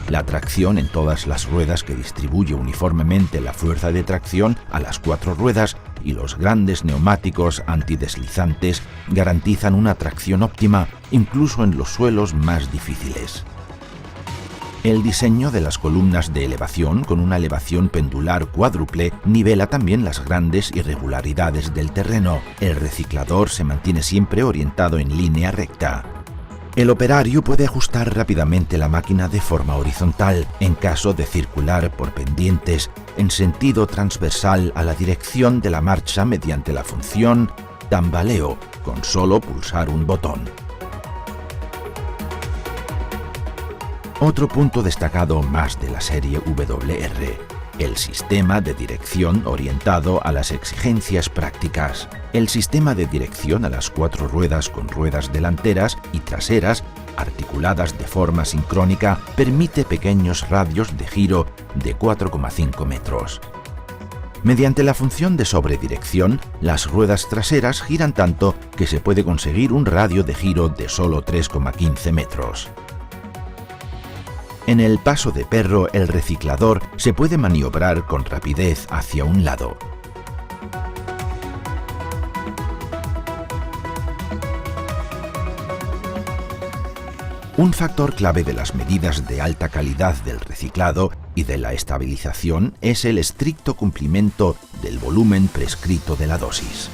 La tracción en todas las ruedas que distribuye uniformemente la fuerza de tracción a las 4 ruedas y los grandes neumáticos antideslizantes garantizan una tracción óptima incluso en los suelos más difíciles. El diseño de las columnas de elevación con una elevación pendular cuádruple nivela también las grandes irregularidades del terreno. El reciclador se mantiene siempre orientado en línea recta. El operario puede ajustar rápidamente la máquina de forma horizontal en caso de circular por pendientes en sentido transversal a la dirección de la marcha mediante la función tambaleo con solo pulsar un botón. Otro punto destacado más de la serie WR. El sistema de dirección orientado a las exigencias prácticas. El sistema de dirección a las 4 ruedas con ruedas delanteras y traseras, articuladas de forma sincrónica, permite pequeños radios de giro de 4,5 metros. Mediante la función de sobredirección, las ruedas traseras giran tanto que se puede conseguir un radio de giro de solo 3,15 metros. En el paso de perro, el reciclador se puede maniobrar con rapidez hacia un lado. Un factor clave de las medidas de alta calidad del reciclado y de la estabilización es el estricto cumplimiento del volumen prescrito de la dosis.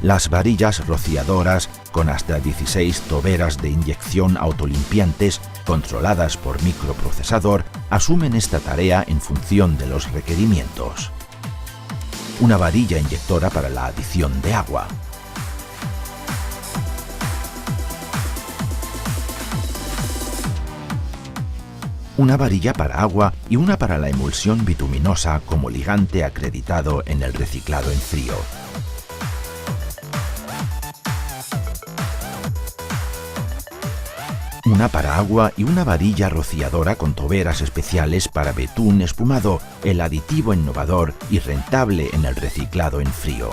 Las varillas rociadoras, con hasta 16 toberas de inyección autolimpiantes controladas por microprocesador, asumen esta tarea en función de los requerimientos. Una varilla inyectora para la adición de agua. Una varilla para agua y una para la emulsión bituminosa como ligante acreditado en el reciclado en frío. una paraagua y una varilla rociadora con toberas especiales para betún espumado, el aditivo innovador y rentable en el reciclado en frío.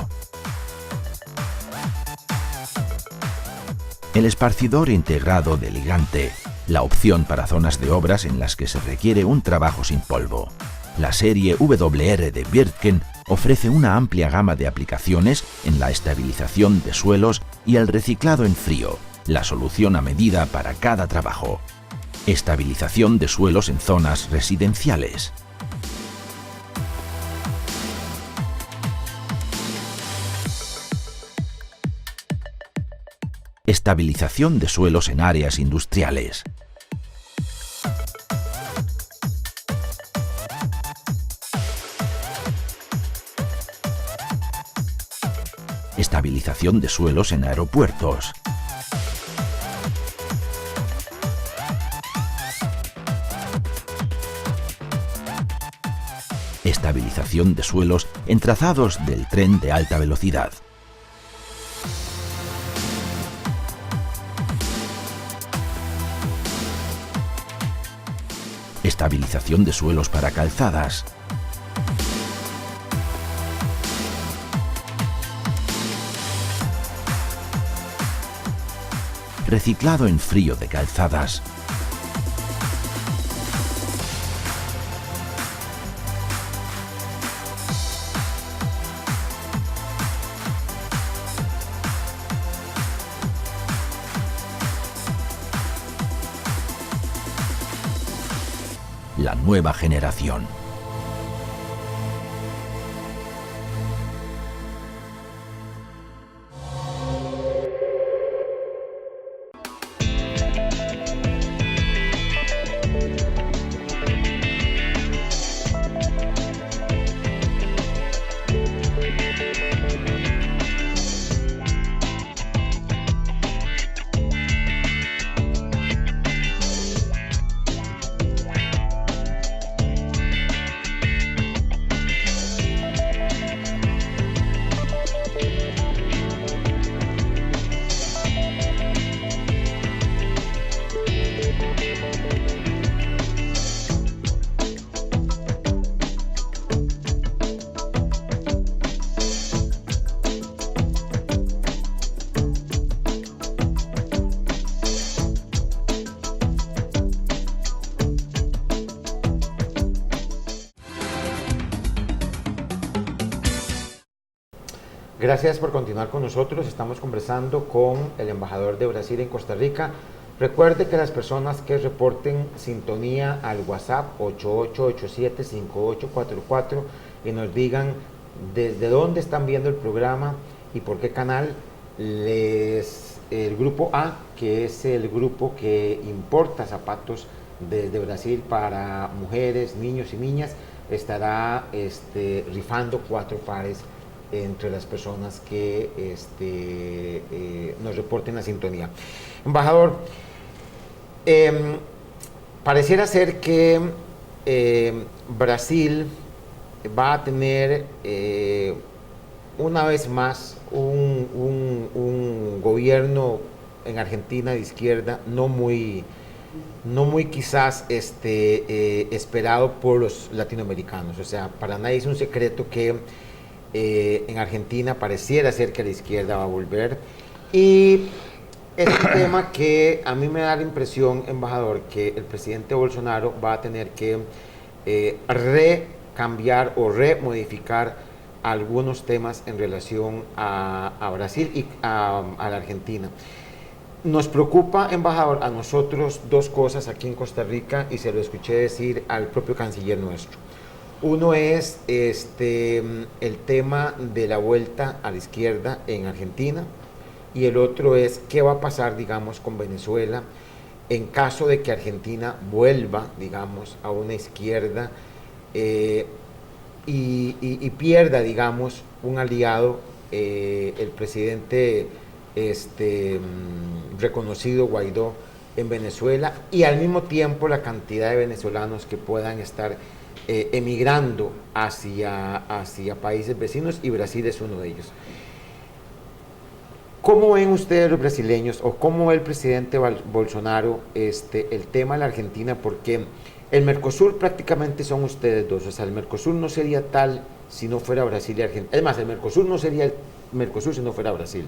El esparcidor integrado de Ligante, la opción para zonas de obras en las que se requiere un trabajo sin polvo. La serie WR de Wirtgen ofrece una amplia gama de aplicaciones en la estabilización de suelos y el reciclado en frío, la solución a medida para cada trabajo. Estabilización de suelos en zonas residenciales. Estabilización de suelos en áreas industriales. Estabilización de suelos en aeropuertos. Estabilización de suelos en trazados del tren de alta velocidad. Estabilización de suelos para calzadas. Reciclado en frío de calzadas. La nueva generación. Gracias por continuar con nosotros. Estamos conversando con el embajador de Brasil en Costa Rica. Recuerde que las personas que reporten sintonía al WhatsApp 8887-5844 y nos digan desde dónde están viendo el programa y por qué canal, el grupo A, que es el grupo que importa zapatos desde Brasil para mujeres, niños y niñas, estará rifando 4 pares entre las personas que nos reporten la sintonía. Embajador, pareciera ser que Brasil va a tener una vez más un gobierno en Argentina de izquierda no muy quizás esperado por los latinoamericanos. O sea, para nadie es un secreto que en Argentina pareciera ser que la izquierda va a volver, y es un tema que a mí me da la impresión, embajador, que el presidente Bolsonaro va a tener que recambiar o remodificar algunos temas en relación a Brasil y a la Argentina. Nos preocupa, embajador, a nosotros 2 cosas aquí en Costa Rica, y se lo escuché decir al propio canciller nuestro. Uno es el tema de la vuelta a la izquierda en Argentina, y el otro es qué va a pasar, digamos, con Venezuela en caso de que Argentina vuelva, digamos, a una izquierda y pierda, digamos, un aliado, el presidente reconocido Guaidó en Venezuela, y al mismo tiempo la cantidad de venezolanos que puedan estar emigrando hacia países vecinos, y Brasil es uno de ellos. ¿Cómo ven ustedes los brasileños o cómo ve el presidente Bolsonaro el tema de la Argentina? Porque el Mercosur prácticamente son ustedes dos, o sea, el Mercosur no sería tal si no fuera Brasil y Argentina. Es más, el Mercosur no sería el Mercosur si no fuera Brasil,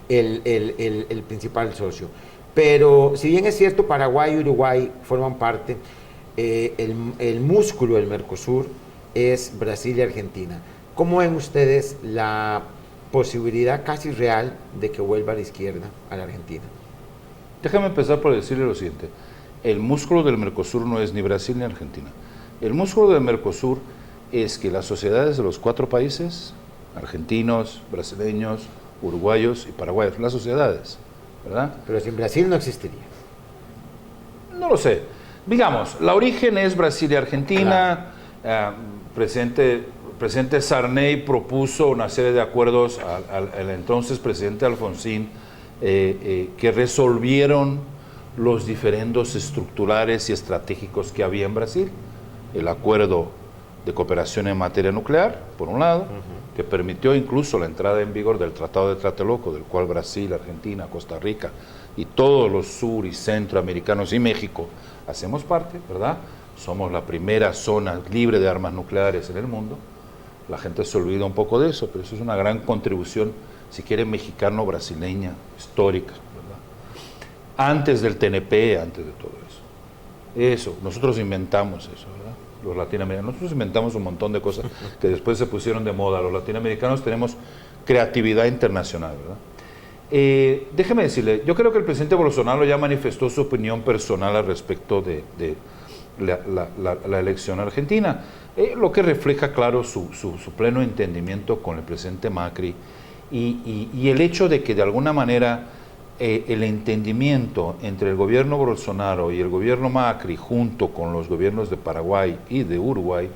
el principal socio. Pero si bien es cierto, Paraguay y Uruguay forman parte, el músculo del Mercosur es Brasil y Argentina. ¿Cómo ven ustedes la posibilidad casi real de que vuelva a la izquierda a la Argentina? Déjame empezar por decirle lo siguiente. El músculo del Mercosur no es ni Brasil ni Argentina. El músculo del Mercosur es que las sociedades de los 4 países, argentinos, brasileños, uruguayos y paraguayos, las sociedades, ¿verdad? Pero sin Brasil no existiría. No lo sé. Digamos, la origen es Brasil y Argentina. Claro. Presidente Sarney propuso una serie de acuerdos al entonces presidente Alfonsín que resolvieron los diferendos estructurales y estratégicos que había en Brasil. El acuerdo de cooperación en materia nuclear, por un lado, que permitió incluso la entrada en vigor del Tratado de Tlatelolco, del cual Brasil, Argentina, Costa Rica y todos los sur y centroamericanos y México hacemos parte, ¿verdad? Somos la primera zona libre de armas nucleares en el mundo. La gente se olvida un poco de eso, pero eso es una gran contribución, si quiere, mexicano-brasileña, histórica, ¿verdad? Antes del TNP, antes de todo eso. Eso, nosotros inventamos eso, ¿verdad? Los latinoamericanos, nosotros inventamos un montón de cosas que después se pusieron de moda. Los latinoamericanos tenemos creatividad internacional, ¿verdad? Déjeme decirle, yo creo que el presidente Bolsonaro ya manifestó su opinión personal al respecto de la elección argentina, lo que refleja, claro, su pleno entendimiento con el presidente Macri y el hecho de que de alguna manera el entendimiento entre el gobierno Bolsonaro y el gobierno Macri junto con los gobiernos de Paraguay y de Uruguay,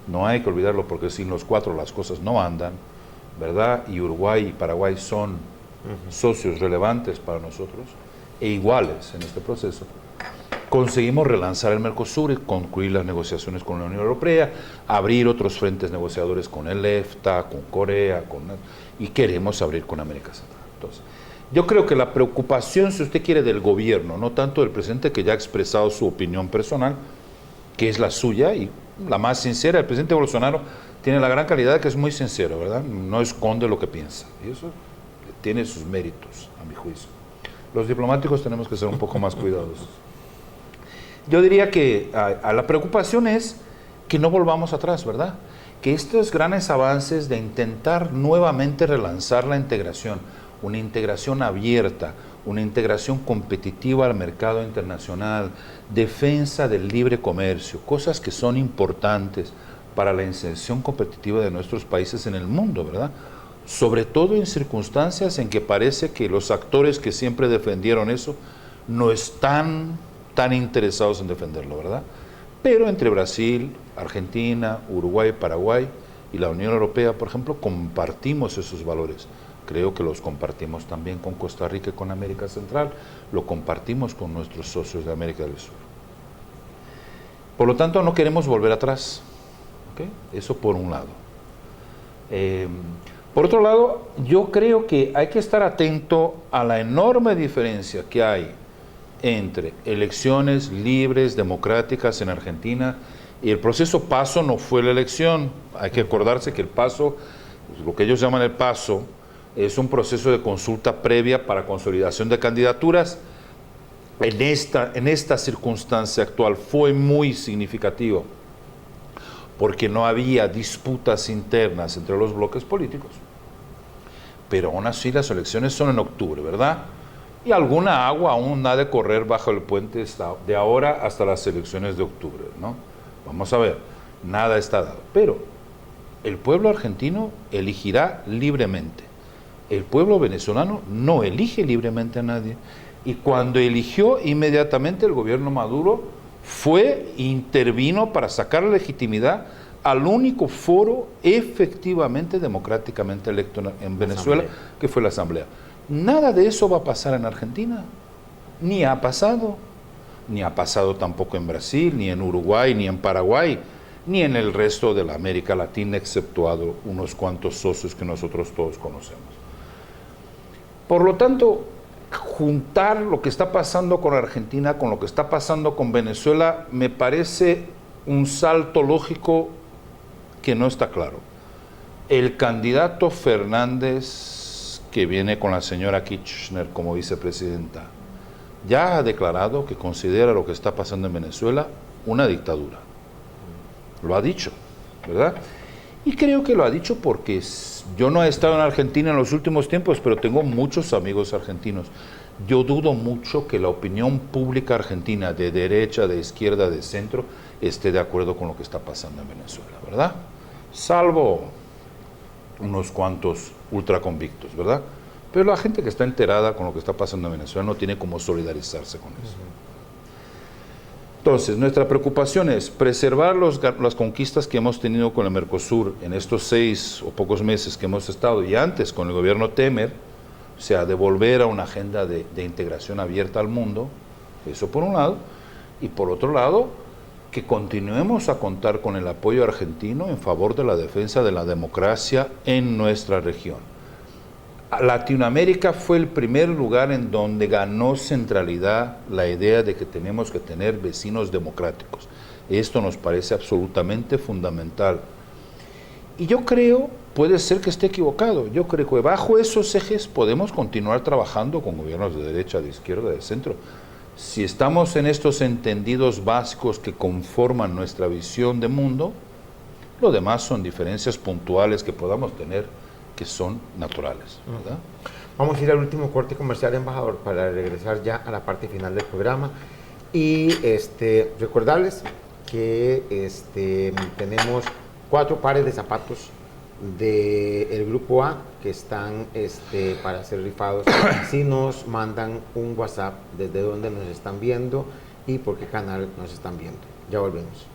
no hay que olvidarlo porque sin los 4 las cosas no andan, ¿verdad? Y Uruguay y Paraguay son socios relevantes para nosotros e iguales en este proceso. Conseguimos relanzar el Mercosur y concluir las negociaciones con la Unión Europea, abrir otros frentes negociadores con el EFTA, con Corea, y queremos abrir con América Central. Entonces, yo creo que la preocupación, si usted quiere, del gobierno, no tanto del presidente, que ya ha expresado su opinión personal, que es la suya y la más sincera. El presidente Bolsonaro tiene la gran calidad de que es muy sincero, ¿verdad? No esconde lo que piensa, y eso tiene sus méritos, a mi juicio. Los diplomáticos tenemos que ser un poco más cuidadosos. Yo diría que a la preocupación es que no volvamos atrás, ¿verdad? Que estos grandes avances de intentar nuevamente relanzar la integración, una integración abierta, una integración competitiva al mercado internacional, defensa del libre comercio, cosas que son importantes para la inserción competitiva de nuestros países en el mundo, ¿verdad? Sobre todo en circunstancias en que parece que los actores que siempre defendieron eso no están tan interesados en defenderlo, ¿verdad? Pero entre Brasil, Argentina, Uruguay, Paraguay y la Unión Europea, por ejemplo, compartimos esos valores. Creo que los compartimos también con Costa Rica y con América Central, lo compartimos con nuestros socios de América del Sur. Por lo tanto, no queremos volver atrás, ¿okay? Eso por un lado. Por otro lado, yo creo que hay que estar atento a la enorme diferencia que hay entre elecciones libres, democráticas en Argentina, y el proceso PASO no fue la elección. Hay que acordarse que el PASO, lo que ellos llaman el PASO, es un proceso de consulta previa para consolidación de candidaturas. En esta circunstancia actual fue muy significativo, porque no había disputas internas entre los bloques políticos, pero aún así las elecciones son en octubre, ¿verdad? Y alguna agua aún ha de correr bajo el puente de ahora hasta las elecciones de octubre, ¿no? Vamos a ver, nada está dado. Pero el pueblo argentino elegirá libremente. El pueblo venezolano no elige libremente a nadie. Y cuando eligió, inmediatamente el gobierno Maduro intervino para sacar la legitimidad al único foro efectivamente democráticamente electo en Venezuela, que fue la Asamblea. Nada de eso va a pasar en Argentina, ni ha pasado tampoco en Brasil, ni en Uruguay, ni en Paraguay, ni en el resto de la América Latina, exceptuado unos cuantos socios que nosotros todos conocemos. Por lo tanto, juntar lo que está pasando con Argentina con lo que está pasando con Venezuela me parece un salto lógico que no está claro. El candidato Fernández, que viene con la señora Kirchner como vicepresidenta, ya ha declarado que considera lo que está pasando en Venezuela una dictadura. Lo ha dicho, ¿verdad? Y creo que lo ha dicho porque yo no he estado en Argentina en los últimos tiempos, pero tengo muchos amigos argentinos. Yo dudo mucho que la opinión pública argentina, de derecha, de izquierda, de centro, esté de acuerdo con lo que está pasando en Venezuela, ¿verdad? Salvo unos cuantos ultraconvictos, ¿verdad? Pero la gente que está enterada con lo que está pasando en Venezuela no tiene cómo solidarizarse con eso. Entonces, nuestra preocupación es preservar las conquistas que hemos tenido con el Mercosur en estos 6 o pocos meses que hemos estado, y antes con el gobierno Temer, o sea, de volver a una agenda de integración abierta al mundo, eso por un lado, y por otro lado, que continuemos a contar con el apoyo argentino en favor de la defensa de la democracia en nuestra región. Latinoamérica fue el primer lugar en donde ganó centralidad la idea de que tenemos que tener vecinos democráticos. Esto nos parece absolutamente fundamental. Y yo creo, puede ser que esté equivocado, yo creo que bajo esos ejes podemos continuar trabajando con gobiernos de derecha, de izquierda, de centro. Si estamos en estos entendidos básicos que conforman nuestra visión de mundo, lo demás son diferencias puntuales que podamos tener, que son naturales, ¿verdad? Vamos a ir al último corte comercial, embajador, para regresar ya a la parte final del programa. Y recordarles que tenemos 4 pares de zapatos del grupo A que están para ser rifados si nos mandan un WhatsApp desde donde nos están viendo y por qué canal nos están viendo. Ya volvemos.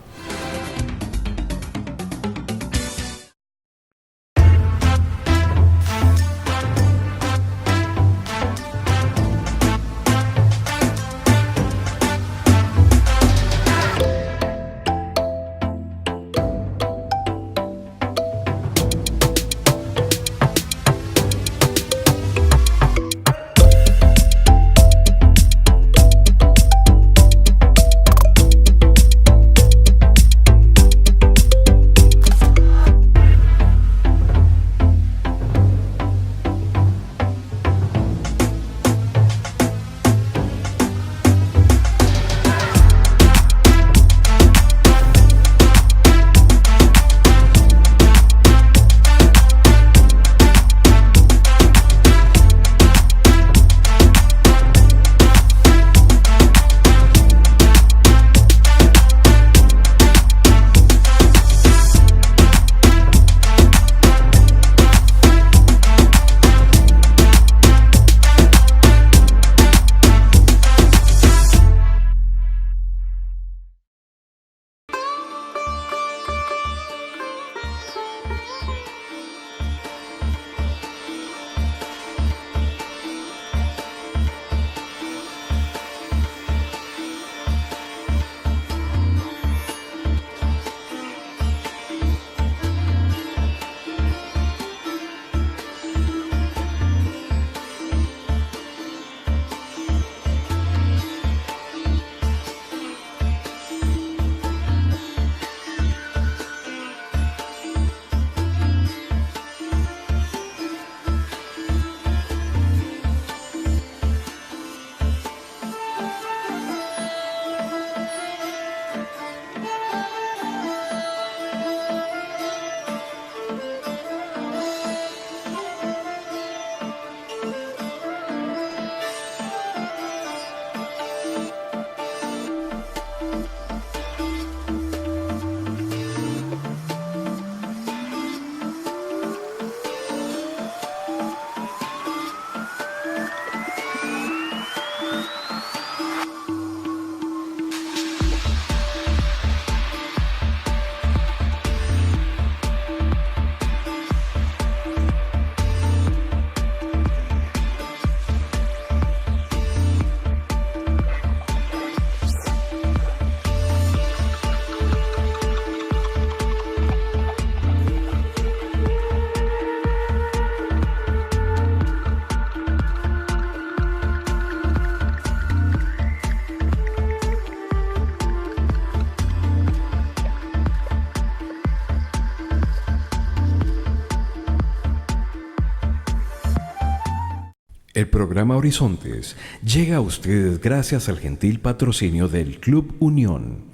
El programa Horizontes llega a ustedes gracias al gentil patrocinio del Club Unión,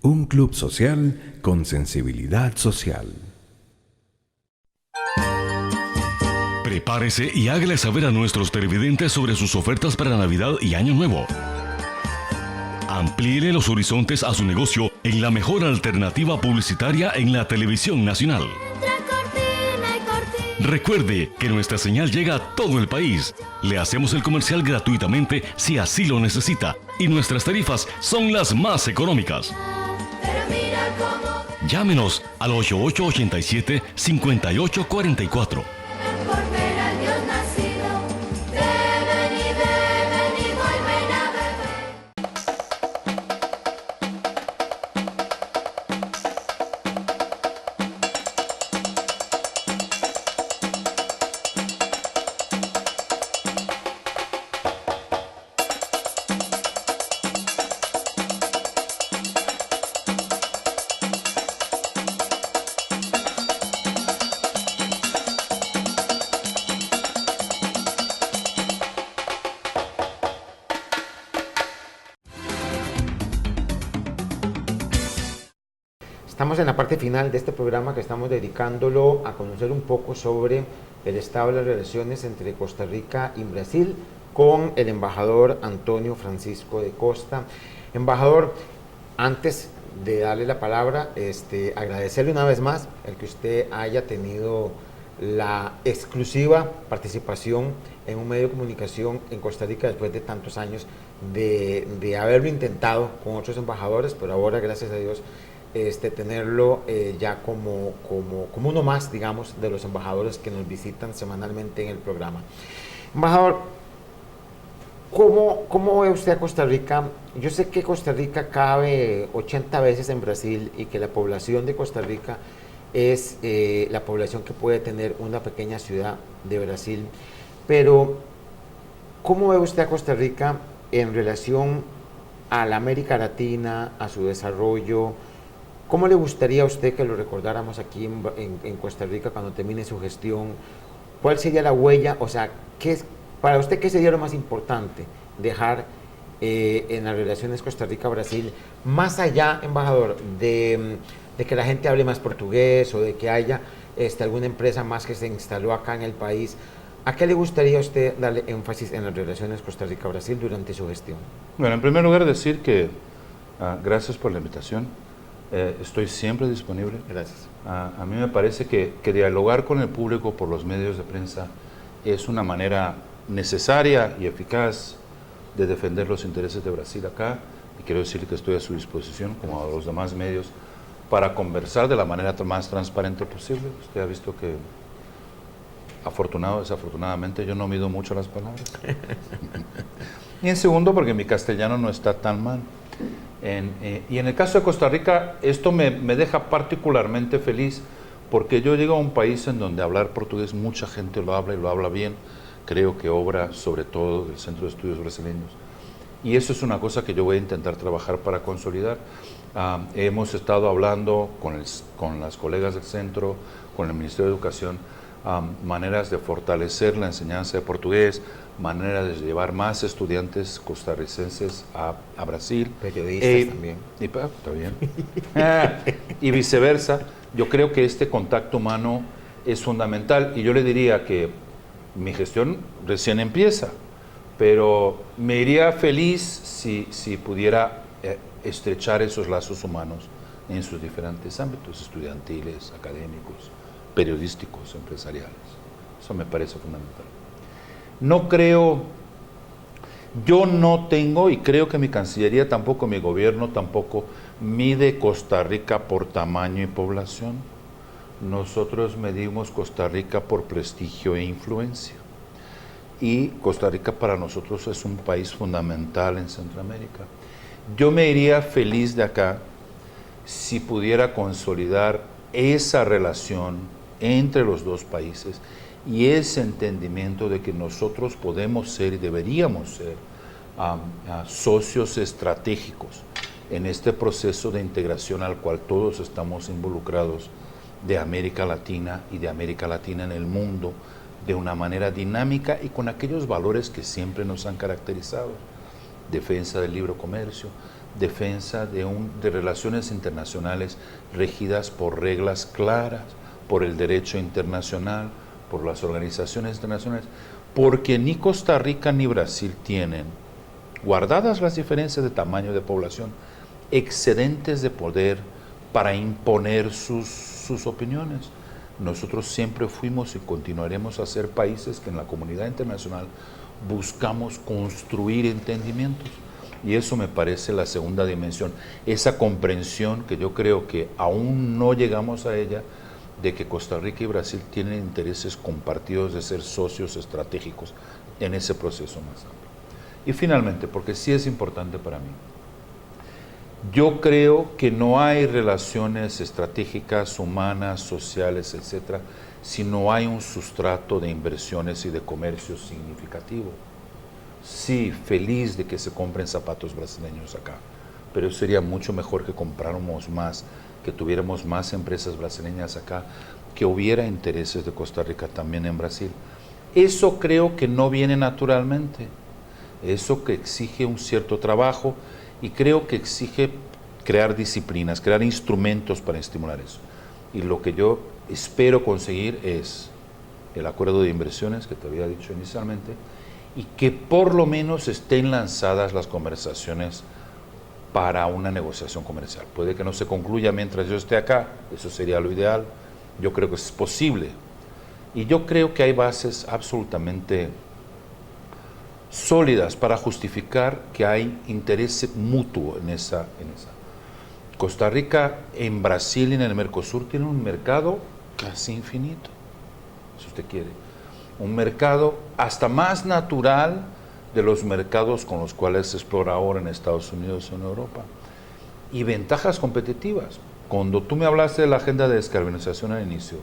un club social con sensibilidad social. Prepárese y hágale saber a nuestros televidentes sobre sus ofertas para Navidad y Año Nuevo. Amplíele los horizontes a su negocio en la mejor alternativa publicitaria en la televisión nacional. Recuerde que nuestra señal llega a todo el país. Le hacemos el comercial gratuitamente si así lo necesita y nuestras tarifas son las más económicas. Llámenos al 8887-5844. Estamos en la parte final de este programa que estamos dedicándolo a conocer un poco sobre el estado de las relaciones entre Costa Rica y Brasil con el embajador Antonio Francisco de Costa. Embajador, antes de darle la palabra, agradecerle una vez más el que usted haya tenido la exclusiva participación en un medio de comunicación en Costa Rica después de tantos años de haberlo intentado con otros embajadores, pero ahora, gracias a Dios, tenerlo ya como uno más, digamos, de los embajadores que nos visitan semanalmente en el programa. Embajador, ¿cómo ve usted a Costa Rica? Yo sé que Costa Rica cabe 80 veces en Brasil y que la población de Costa Rica es la población que puede tener una pequeña ciudad de Brasil, pero ¿cómo ve usted a Costa Rica en relación a la América Latina, a su desarrollo? ¿Cómo le gustaría a usted que lo recordáramos aquí en Costa Rica cuando termine su gestión? ¿Cuál sería la huella? O sea, para usted, ¿qué sería lo más importante dejar en las relaciones Costa Rica-Brasil? Más allá, embajador, de que la gente hable más portugués o de que haya alguna empresa más que se instaló acá en el país, ¿a qué le gustaría a usted darle énfasis en las relaciones Costa Rica-Brasil durante su gestión? Bueno, en primer lugar decir que gracias por la invitación. Estoy siempre disponible. Gracias. A mí me parece que dialogar con el público por los medios de prensa es una manera necesaria y eficaz de defender los intereses de Brasil acá, y quiero decir que estoy a su disposición, como a los demás medios, para conversar de la manera más transparente posible. Usted ha visto que, afortunado o desafortunadamente, yo no mido mucho las palabras. Y en segundo, porque mi castellano no está tan mal. Y en el caso de Costa Rica, esto me deja particularmente feliz, porque yo llego a un país en donde hablar portugués mucha gente lo habla y lo habla bien. Creo que obra sobre todo del Centro de Estudios Brasileños, y eso es una cosa que yo voy a intentar trabajar para consolidar. Hemos estado hablando con las colegas del centro, con el Ministerio de Educación, maneras de fortalecer la enseñanza de portugués, maneras de llevar más estudiantes costarricenses a Brasil. Periodistas también. Está bien. Y viceversa. Yo creo que este contacto humano es fundamental, y yo le diría que mi gestión recién empieza, pero me iría feliz si pudiera estrechar esos lazos humanos en sus diferentes ámbitos, estudiantiles, académicos, periodísticos, empresariales. Eso me parece fundamental. No creo, yo no tengo, y creo que mi Cancillería tampoco, mi gobierno tampoco, mide Costa Rica por tamaño y población. Nosotros medimos Costa Rica por prestigio e influencia. Y Costa Rica para nosotros es un país fundamental en Centroamérica. Yo me iría feliz de acá si pudiera consolidar esa relación entre los dos países y ese entendimiento de que nosotros podemos ser y deberíamos ser socios estratégicos en este proceso de integración al cual todos estamos involucrados, de América Latina y de América Latina en el mundo, de una manera dinámica y con aquellos valores que siempre nos han caracterizado. Defensa del libre comercio, defensa de relaciones internacionales regidas por reglas claras, por el derecho internacional, por las organizaciones internacionales, porque ni Costa Rica ni Brasil tienen, guardadas las diferencias de tamaño de población, excedentes de poder para imponer sus opiniones. Nosotros siempre fuimos y continuaremos a ser países que en la comunidad internacional buscamos construir entendimientos. Y eso me parece la segunda dimensión, esa comprensión que yo creo que aún no llegamos a ella, de que Costa Rica y Brasil tienen intereses compartidos de ser socios estratégicos en ese proceso más amplio. Y finalmente, porque sí es importante para mí, yo creo que no hay relaciones estratégicas, humanas, sociales, etcétera, si no hay un sustrato de inversiones y de comercio significativo. Sí, feliz de que se compren zapatos brasileños acá, pero sería mucho mejor que compráramos más, que tuviéramos más empresas brasileñas acá, que hubiera intereses de Costa Rica también en Brasil. Eso creo que no viene naturalmente, eso que exige un cierto trabajo y creo que exige crear disciplinas, crear instrumentos para estimular eso. Y lo que yo espero conseguir es el acuerdo de inversiones que te había dicho inicialmente, y que por lo menos estén lanzadas las conversaciones para una negociación comercial. Puede que no se concluya mientras yo esté acá, eso sería lo ideal, yo creo que es posible. Y yo creo que hay bases absolutamente sólidas para justificar que hay interés mutuo en esa. Costa Rica en Brasil y en el Mercosur tiene un mercado casi infinito, si usted quiere. Un mercado hasta más natural de los mercados con los cuales se explora ahora en Estados Unidos o en Europa. Y ventajas competitivas. Cuando tú me hablaste de la agenda de descarbonización al inicio,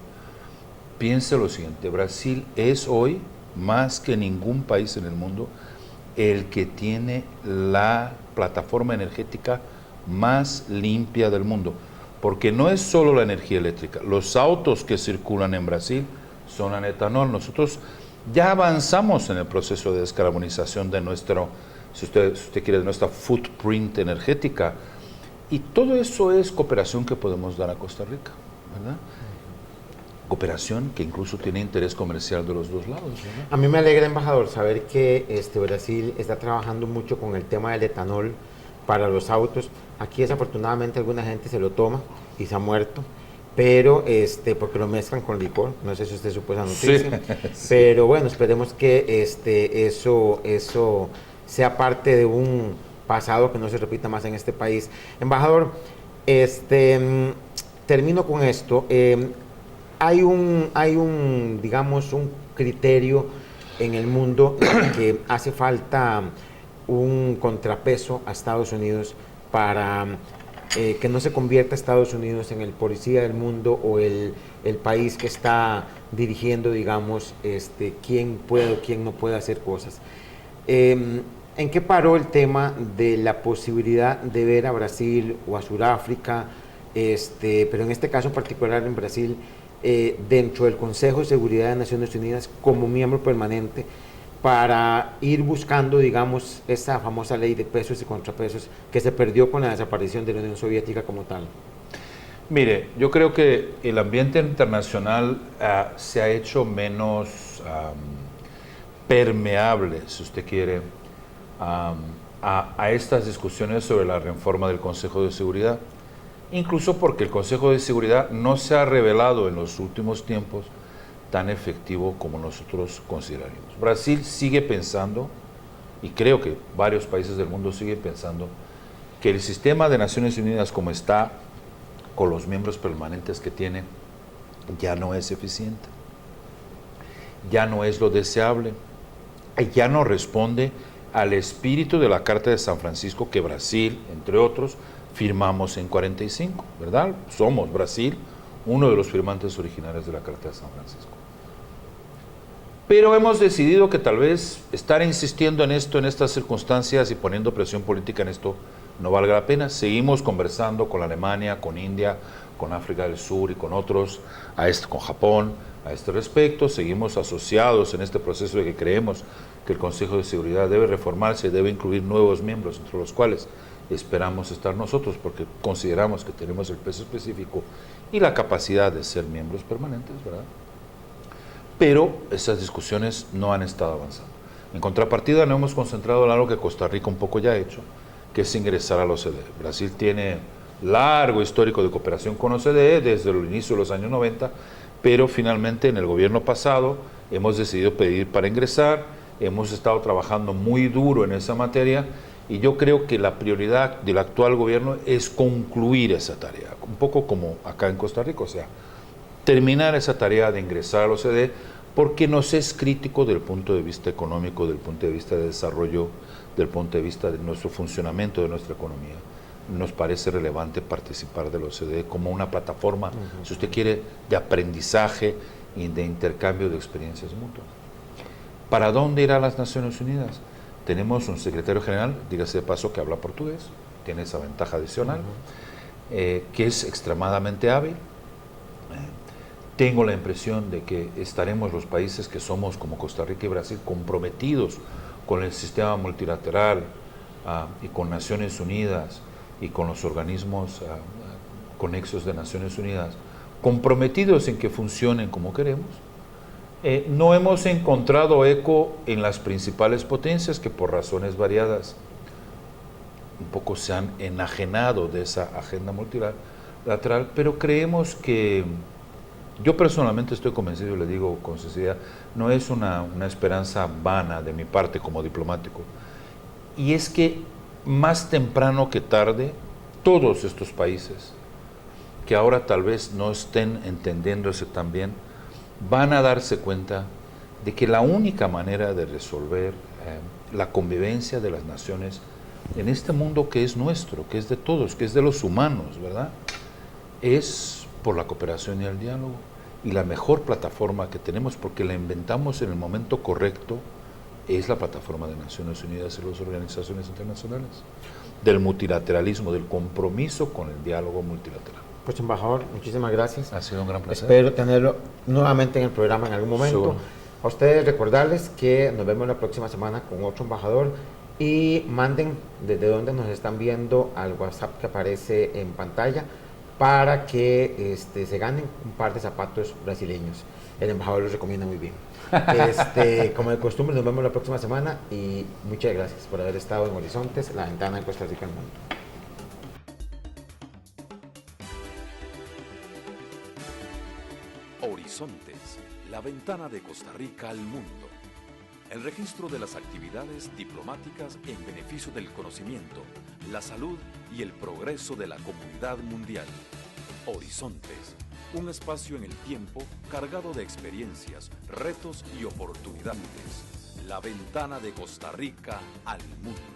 piense lo siguiente, Brasil es hoy, más que ningún país en el mundo, el que tiene la plataforma energética más limpia del mundo. Porque no es solo la energía eléctrica, los autos que circulan en Brasil son en etanol. Nosotros ya avanzamos en el proceso de descarbonización de nuestro, si usted quiere, de nuestra footprint energética. Y todo eso es cooperación que podemos dar a Costa Rica, ¿verdad? Cooperación que incluso tiene interés comercial de los dos lados, ¿verdad? A mí me alegra, embajador, saber que Brasil está trabajando mucho con el tema del etanol para los autos. Aquí desafortunadamente alguna gente se lo toma y se ha muerto, pero porque lo mezclan con licor, no sé si usted supo esa noticia, sí. Pero bueno, esperemos que eso sea parte de un pasado que no se repita más en este país. Embajador, termino con esto. Hay un, digamos, un criterio en el mundo en que hace falta un contrapeso a Estados Unidos para que no se convierta Estados Unidos en el policía del mundo o el país que está dirigiendo, digamos, quién puede o quién no puede hacer cosas. ¿En qué paró el tema de la posibilidad de ver a Brasil o a Sudáfrica, pero en este caso en particular en Brasil, dentro del Consejo de Seguridad de Naciones Unidas como miembro permanente, para ir buscando, digamos, esa famosa ley de pesos y contrapesos que se perdió con la desaparición de la Unión Soviética como tal? Mire, yo creo que el ambiente internacional se ha hecho menos permeable, si usted quiere, a estas discusiones sobre la reforma del Consejo de Seguridad, incluso porque el Consejo de Seguridad no se ha revelado en los últimos tiempos tan efectivo como nosotros consideraríamos. Brasil sigue pensando, y creo que varios países del mundo siguen pensando, que el sistema de Naciones Unidas como está, con los miembros permanentes que tiene, ya no es eficiente, ya no es lo deseable, ya no responde al espíritu de la Carta de San Francisco que Brasil, entre otros, firmamos en 45, ¿verdad? Somos, Brasil, uno de los firmantes originarios de la Carta de San Francisco. Pero hemos decidido que tal vez estar insistiendo en esto, en estas circunstancias y poniendo presión política en esto, no valga la pena. Seguimos conversando con Alemania, con India, con África del Sur y con otros, con Japón, a este respecto. Seguimos asociados en este proceso de que creemos que el Consejo de Seguridad debe reformarse y debe incluir nuevos miembros, entre los cuales esperamos estar nosotros, porque consideramos que tenemos el peso específico y la capacidad de ser miembros permanentes, ¿verdad? Pero esas discusiones no han estado avanzando. En contrapartida, nos hemos concentrado en algo que Costa Rica un poco ya ha hecho, que es ingresar a la OCDE. Brasil tiene largo histórico de cooperación con OCDE desde el inicio de los años 90, pero finalmente en el gobierno pasado hemos decidido pedir para ingresar, hemos estado trabajando muy duro en esa materia y yo creo que la prioridad del actual gobierno es concluir esa tarea, un poco como acá en Costa Rica, o sea, terminar esa tarea de ingresar a la OCDE porque nos es crítico del punto de vista económico, del punto de vista de desarrollo, del punto de vista de nuestro funcionamiento de nuestra economía. Nos parece relevante participar de la OCDE como una plataforma, si usted quiere, de aprendizaje y de intercambio de experiencias mutuas. ¿Para dónde irá las Naciones Unidas? Tenemos un secretario general, dígase de paso, que habla portugués, tiene esa ventaja adicional, que es extremadamente hábil. Tengo la impresión de que estaremos los países que somos, como Costa Rica y Brasil, comprometidos con el sistema multilateral y con Naciones Unidas y con los organismos conexos de Naciones Unidas, comprometidos en que funcionen como queremos. No hemos encontrado eco en las principales potencias que por razones variadas un poco se han enajenado de esa agenda multilateral, pero creemos que, yo personalmente estoy convencido, y le digo con sinceridad, no es una esperanza vana de mi parte como diplomático, y es que más temprano que tarde, todos estos países, que ahora tal vez no estén entendiéndose tan bien, van a darse cuenta de que la única manera de resolver la convivencia de las naciones en este mundo que es nuestro, que es de todos, que es de los humanos, ¿verdad?, es por la cooperación y el diálogo. Y la mejor plataforma que tenemos, porque la inventamos en el momento correcto, es la plataforma de Naciones Unidas y las organizaciones internacionales, del multilateralismo, del compromiso con el diálogo multilateral. Pues, embajador, muchísimas gracias. Ha sido un gran placer. Espero tenerlo nuevamente en el programa en algún momento. Seguro. A ustedes recordarles que nos vemos la próxima semana con otro embajador y manden desde donde nos están viendo al WhatsApp que aparece en pantalla para que se ganen un par de zapatos brasileños. El embajador los recomienda muy bien. Como de costumbre, nos vemos la próxima semana y muchas gracias por haber estado en Horizontes, la ventana de Costa Rica al mundo. Horizontes, la ventana de Costa Rica al mundo. El registro de las actividades diplomáticas en beneficio del conocimiento, la salud y el progreso de la comunidad mundial. Horizontes, un espacio en el tiempo cargado de experiencias, retos y oportunidades. La ventana de Costa Rica al mundo.